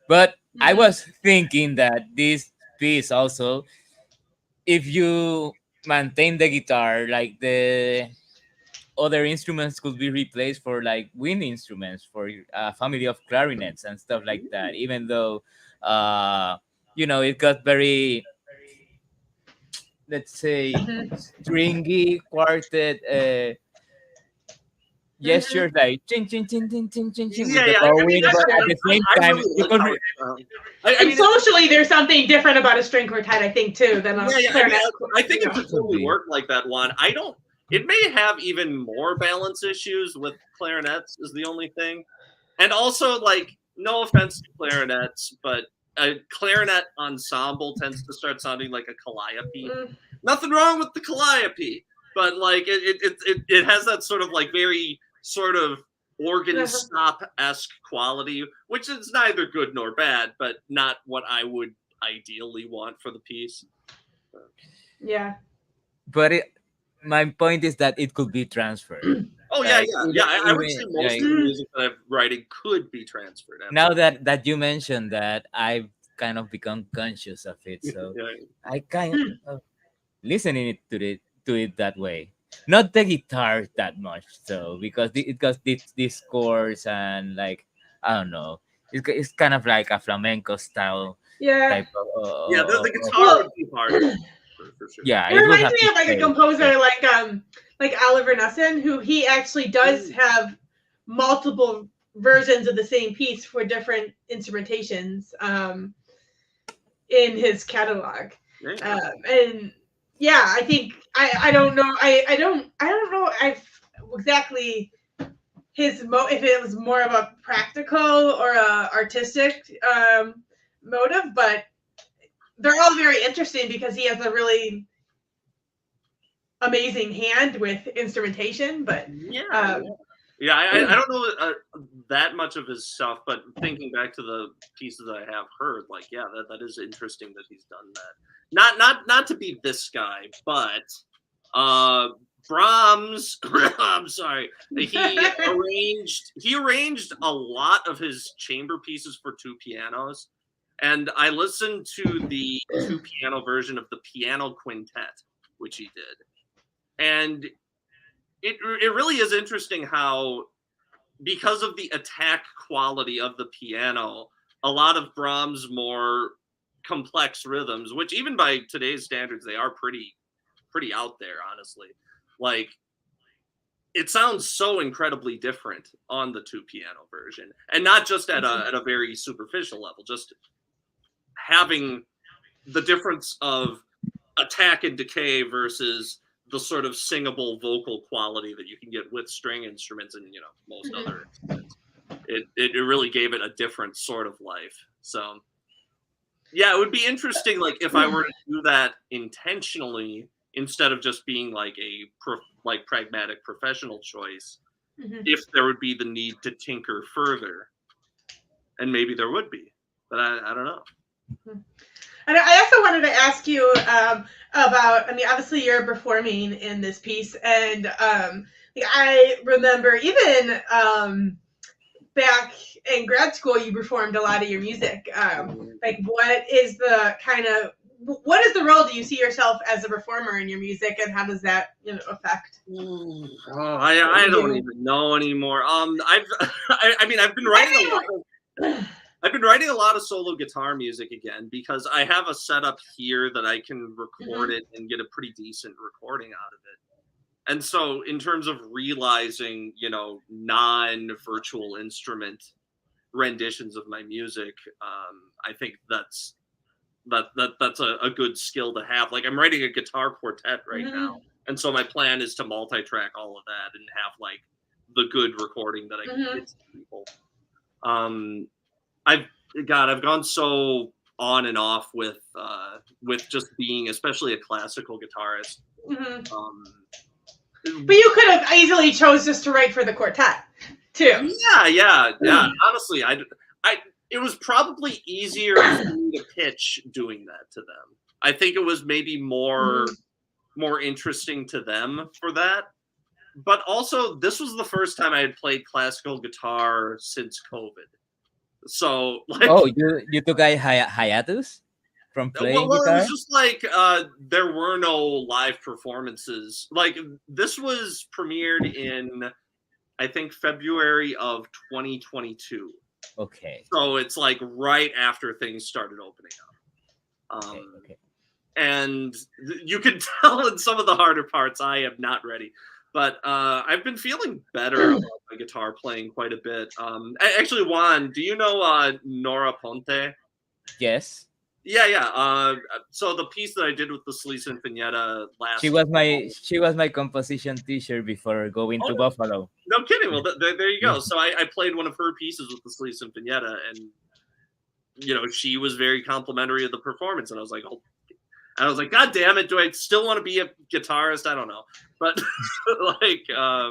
but I was thinking that this piece also, if you maintain the guitar, like the other instruments could be replaced for like wind instruments, for a family of clarinets and stuff like that, even though it got very, let's say, stringy quartet gestures, like ching ching ching ching ching ching ching with the bowing, but at the same time socially there's something different about a string quartet, I think, too, than a clarinet. I think it could totally work like that, Juan. It may have even more balance issues with clarinets is the only thing. And also, no offense to clarinets, but a clarinet ensemble tends to start sounding like a calliope. Nothing wrong with the calliope, but it has that sort of very sort of organ stop-esque quality, which is neither good nor bad, but not what I would ideally want for the piece. Yeah. But my point is that it could be transferred. Oh yeah, Like, yeah. I would say even, most like, of the music that I'm writing could be transferred. now Absolutely. that you mentioned that, I've kind of become conscious of it, so Yeah. I kind of listening it to it that way. Not the guitar that much, so because these chords and, like, I don't know, it's kind of like a flamenco style Yeah. type of, Yeah, the guitar Well, would be hard for sure. yeah, it it would reminds have me to of like a stay. composer Yeah. like Oliver Nussin, who he actually does have multiple versions of the same piece for different instrumentations in his catalog. And yeah, I think I don't know I don't know exactly if it was more of a practical or a artistic motive, but they're all very interesting because he has a really amazing hand with instrumentation. But I don't know that much of his stuff, but thinking back to the pieces I have heard, like, yeah, that is interesting that he's done that. Not to be this guy, but Brahms. I'm sorry. He arranged a lot of his chamber pieces for two pianos, and I listened to the two piano version of the piano quintet, which he did, and it really is interesting how, because of the attack quality of the piano, a lot of Brahms' more complex rhythms, which even by today's standards they are pretty out there, honestly. Like, it sounds so incredibly different on the two piano version, and not just at a very superficial level. Just having the difference of attack and decay versus the sort of singable vocal quality that you can get with string instruments and most other instruments. It really gave it a different sort of life. So yeah, it would be interesting, like, if I were to do that intentionally instead of just being like a pragmatic professional choice, if there would be the need to tinker further, and maybe there would be, but I don't know. And I also wanted to ask you about, I mean, obviously you're performing in this piece, and I remember even back in grad school, you performed a lot of your music. Like, what is the role do you see yourself as a performer in your music, and how does that affect? I don't even know anymore. I've been writing a lot of. I've been writing a lot of solo guitar music again because I have a setup here that I can record it and get a pretty decent recording out of it. And so in terms of realizing, non-virtual instrument renditions of my music, I think that's a good skill to have. Like, I'm writing a guitar quartet right now. And so my plan is to multi-track all of that and have, like, the good recording that I can get to people. I've gone so on and off with just being, especially a classical guitarist. But you could have easily chose just to write for the quartet too. Yeah. Honestly, it was probably easier for me to pitch doing that to them. I think it was maybe more interesting to them for that. But also, this was the first time I had played classical guitar since COVID. So, like, you took a hiatus from playing well, guitar? it was just like there were no live performances. Like, this was premiered in, I think, February of 2022. Okay. So it's like right after things started opening up. Okay. And you can tell in some of the harder parts I am not ready. But I've been feeling better about my guitar playing quite a bit. Actually, Juan, do you know Nora Ponte? Yes. Yeah. So the piece that I did with the Slee Sinfonietta last She was my composition teacher before going to Buffalo. No kidding. Well, there you go. So I played one of her pieces with the Slee Sinfonietta, and she was very complimentary of the performance, and I was like, oh, And I was like, God damn it, do I still want to be a guitarist? I don't know. But like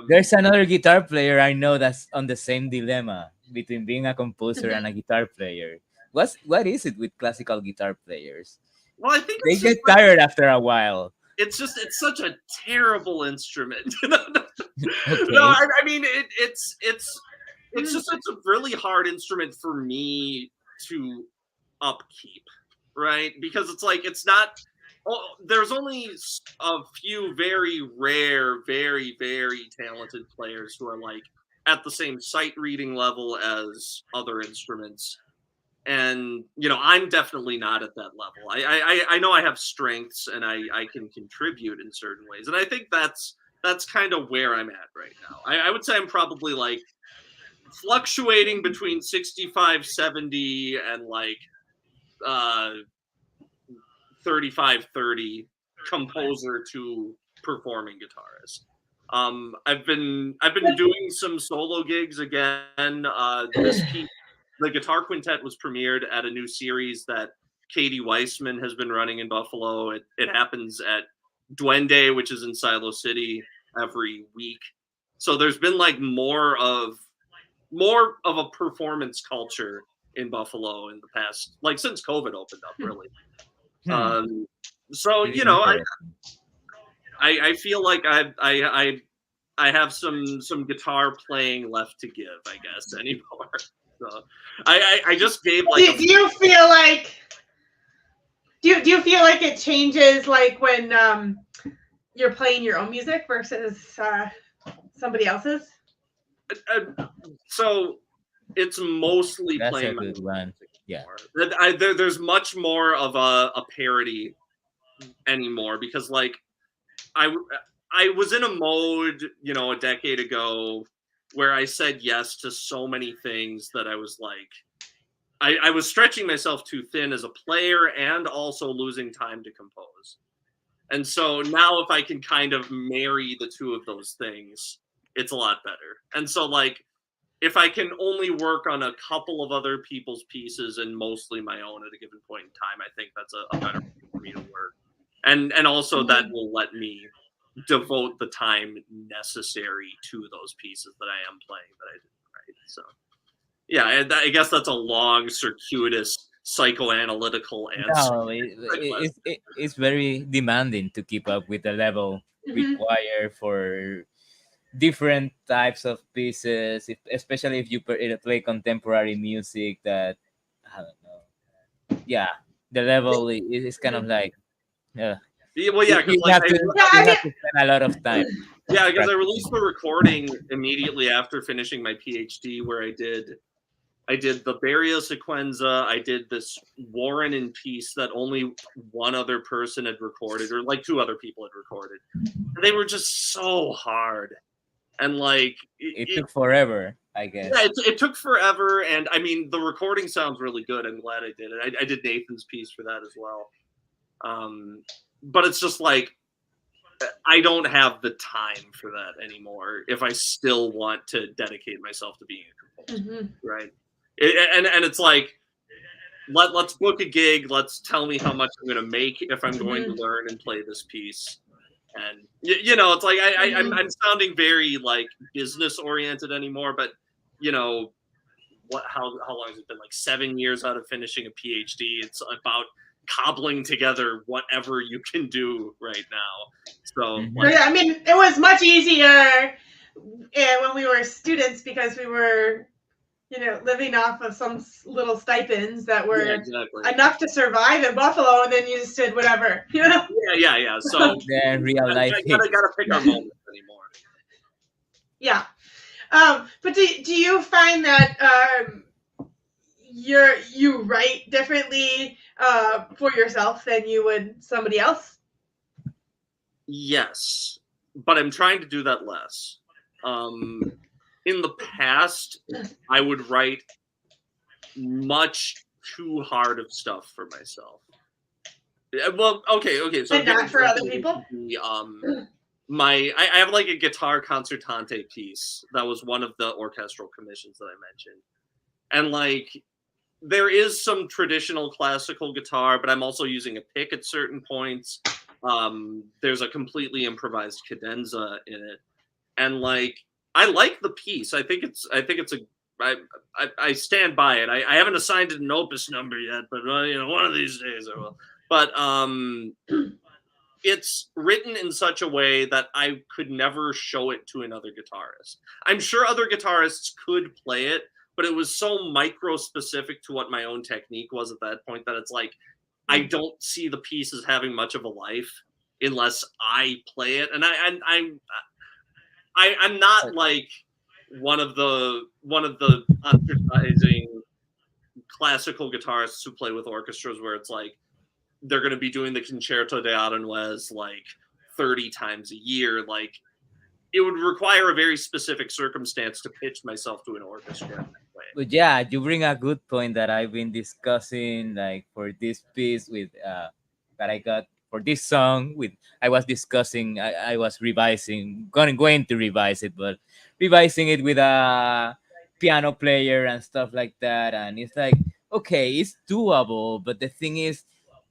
There's another guitar player I know that's on the same dilemma between being a composer and a guitar player. What is it with classical guitar players? well, I think They it's just get tired after a while. it's such a terrible instrument. No, Okay. I mean it's just it's a really hard instrument for me to upkeep, right? Because it's like it's not. Oh, there's only a few very rare, very very talented players who are like at the same sight reading level as other instruments. And I'm definitely not at that level. I know I have strengths and I can contribute in certain ways, and I think that's kind of where I'm at right now. I would say I'm probably like fluctuating between 65 70 and like 35 30 composer to performing guitarist. I've been doing some solo gigs again. This piece, the Guitar Quintet, was premiered at a new series that Katie Weissman has been running in Buffalo. It happens at Duende, which is in Silo City, every week. So there's been like more of a performance culture in Buffalo in the past, like since COVID opened up, really. So Pretty I feel like I have some guitar playing left to give, I guess, anymore. So I just gave like. Do you feel like? Do you feel like it changes like when you're playing your own music versus somebody else's? So it's mostly That's playing a my good own one. music Yeah. anymore. There's much more of a parody anymore, because like I was in a mode, a decade ago where I said yes to so many things that I was like, I was stretching myself too thin as a player and also losing time to compose. And so now if I can kind of marry the two of those things, it's a lot better. And so like, if I can only work on a couple of other people's pieces and mostly my own at a given point in time, I think that's a better way for me to work. And also that will let me devote the time necessary to those pieces that I am playing that I didn't write. So yeah, I guess that's a long, circuitous, psychoanalytical answer. No, it's very demanding to keep up with the level required for different types of pieces, especially if you play contemporary music. That I don't know. Yeah, the level is kind of like. Well, yeah, because You like have to spend a lot of time. yeah, because I released the recording immediately after finishing my PhD, where I did the Barrio Sequenza. I did this Warren and piece that only one other person had recorded, or like two other people had recorded. And they were just so hard. And like it took forever, I guess. Yeah, it took forever. And I mean, the recording sounds really good. I'm glad I did it. I did Nathan's piece for that as well. But it's just like, I don't have the time for that anymore if I still want to dedicate myself to being a composer, right? And it's like, let's book a gig. Let's tell me how much I'm going to make if I'm going to learn and play this piece. And it's like I'm sounding very like business oriented anymore. But how long has it been? Like 7 years out of finishing a PhD. It's about cobbling together whatever you can do right now. So yeah, I mean, it was much easier when we were students because we were living off of some little stipends that were enough to survive in Buffalo, and then you just did whatever. Yeah. So then real life. Gotta pick our moments anymore. Yeah. But do you find that you write differently for yourself than you would somebody else? Yes, but I'm trying to do that less. In the past, I would write much too hard of stuff for myself. Well, okay. So and not for other people. I have like a guitar concertante piece that was one of the orchestral commissions that I mentioned, and like there is some traditional classical guitar, but I'm also using a pick at certain points. There's a completely improvised cadenza in it, and like I like the piece. I think it's a I stand by it. I haven't assigned it an opus number yet, but one of these days I will. But it's written in such a way that I could never show it to another guitarist. I'm sure other guitarists could play it, but it was so micro specific to what my own technique was at that point that it's like I don't see the piece as having much of a life unless I play it. And I'm not like one of the advertising classical guitarists who play with orchestras where it's like they're going to be doing the Concerto de Aranjuez like 30 times a year. Like it would require a very specific circumstance to pitch myself to an orchestra. But yeah, you bring a good point that I've been discussing, like for this piece with that I got for this song. With I was discussing, I was revising, going to revise it, but revising it with a piano player and stuff like that, and it's like okay, it's doable, but the thing is,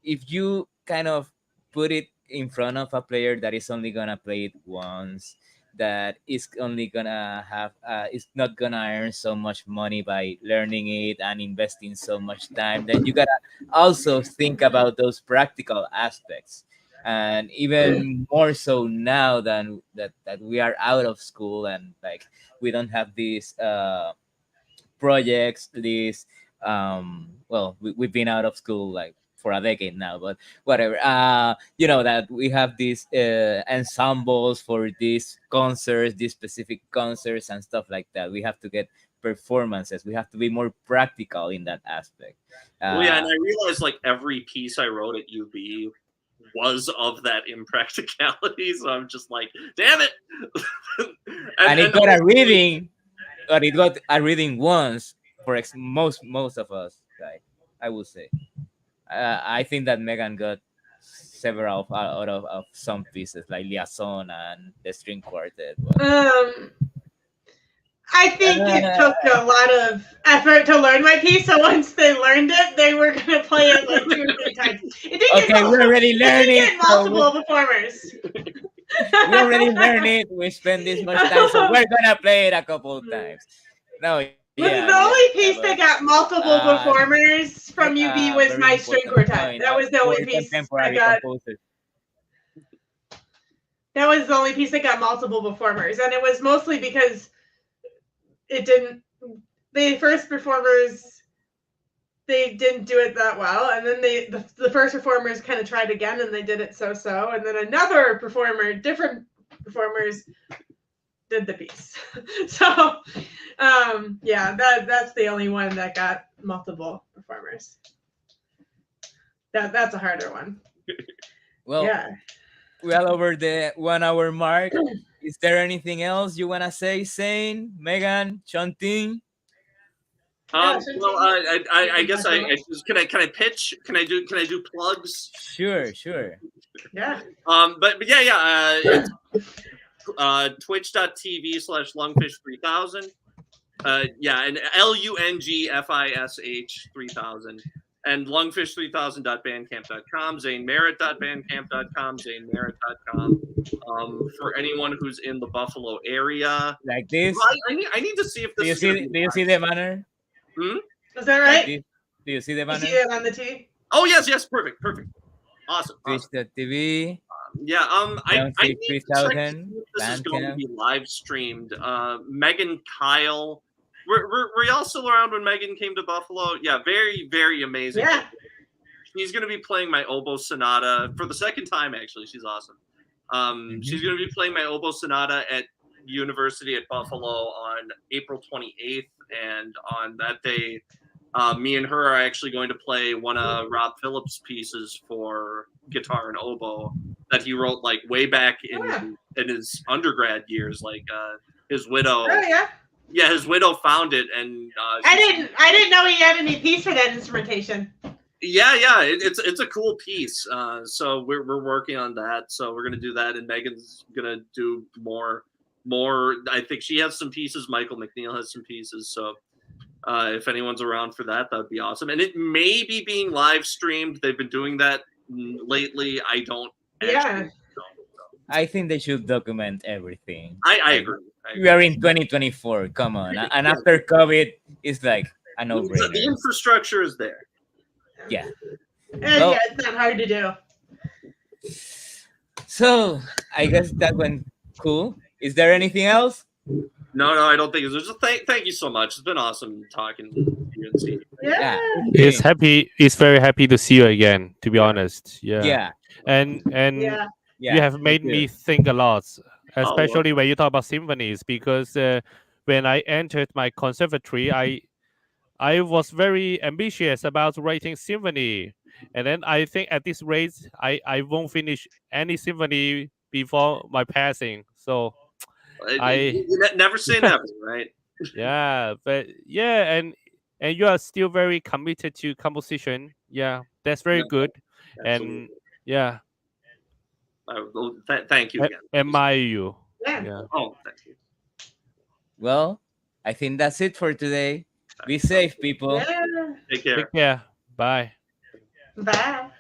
if you kind of put it in front of a player that is only gonna play it once, that is only gonna have is not gonna earn so much money by learning it and investing so much time, then you gotta also think about those practical aspects. And even more so now than that we are out of school and like we don't have these projects, these well, we've been out of school like for a decade now, but whatever. You know that we have these ensembles for these concerts, these specific concerts and stuff like that. We have to get performances. We have to be more practical in that aspect. Well, yeah, and I realized like every piece I wrote at UB was of that impracticality, so I'm just like, damn it. and it got a reading, but it got a reading once for most of us, right? I would say. I think that Megan got several out of some pieces like Liaison and the string quartet. I think it took a lot of effort to learn my piece, so once they learned it, they were going to play it like 2 or 3 times. It didn't okay, we're already learning. It multiple performers. We already learned it. We spent this much time, so we're going to play it a couple of times. No, yeah. The only piece that got multiple performers from UB was my string quartet. That was the only piece that got. That was the only piece that got multiple performers, and it was mostly because it didn't. The first performers, they didn't do it that well, and then the first performers kind of tried again, and they did it so, and then another performer, different performers, did the piece. So, yeah, that's the only one that got multiple performers. That's a harder one. Well, yeah. Well over the 1 hour mark. Is there anything else you wanna say, Zane, Megan, Chanting? Well, I guess can I pitch? Can I do plugs? Sure. Yeah. But yeah. It's, twitch.tv/lungfish3000. Yeah, and LUNGFISH 3000. And lungfish3000.bandcamp.com, zanemerritt.bandcamp.com, zanemerritt.com. For anyone who's in the Buffalo area. Like this? I need to see if this do you see the banner? Is that right? Like do you see the banner? You see it on the T? Oh, yes, perfect. Awesome. Twitch.tv. Yeah, I need to check if this is going to be live streamed. Megan Kyle. Were y'all still around when Megan came to Buffalo? Yeah, very, very amazing. Yeah. She's going to be playing my oboe sonata for the second time, actually. She's awesome. She's going to be playing my oboe sonata at University at Buffalo on April 28th. And on that day, me and her are actually going to play one of Rob Phillips' pieces for guitar and oboe that he wrote like way back in his undergrad years, like his widow. Oh, yeah. Yeah, his widow found it, and I didn't know he had any piece for that instrumentation. Yeah, it's a cool piece. So we're working on that. So we're gonna do that, and Megan's gonna do more. I think she has some pieces. Michael McNeil has some pieces. So If anyone's around for that, that'd be awesome. And it may be being live streamed. They've been doing that lately. I don't Yeah. actually know. I think they should document everything. I Like, agree. we are in 2024. Come on, and after COVID, it's like a The no-brainer. infrastructure is there. Yeah. And Well- yeah, it's not hard to do. So I guess that went cool. Is there anything else? No, I don't think it's just thank you so much. It's been awesome talking to you and seeing you. Yeah. It's very happy to see you again, to be honest. Yeah. And Yeah. you have made too. me think a lot, well. especially when you talk about symphonies, because when I entered my conservatory, I was very ambitious about writing symphony, and then I think at this rate I won't finish any symphony before my passing. So You never say never, right? yeah, but yeah, and you are still very committed to composition. Yeah, that's very Yeah, good, Absolutely. and yeah, Thank you again. admire you. Yeah. Yeah. Oh, thank you. Well, I think that's it for today. Be safe, people. Yeah. Take care. Take care. Bye. Bye.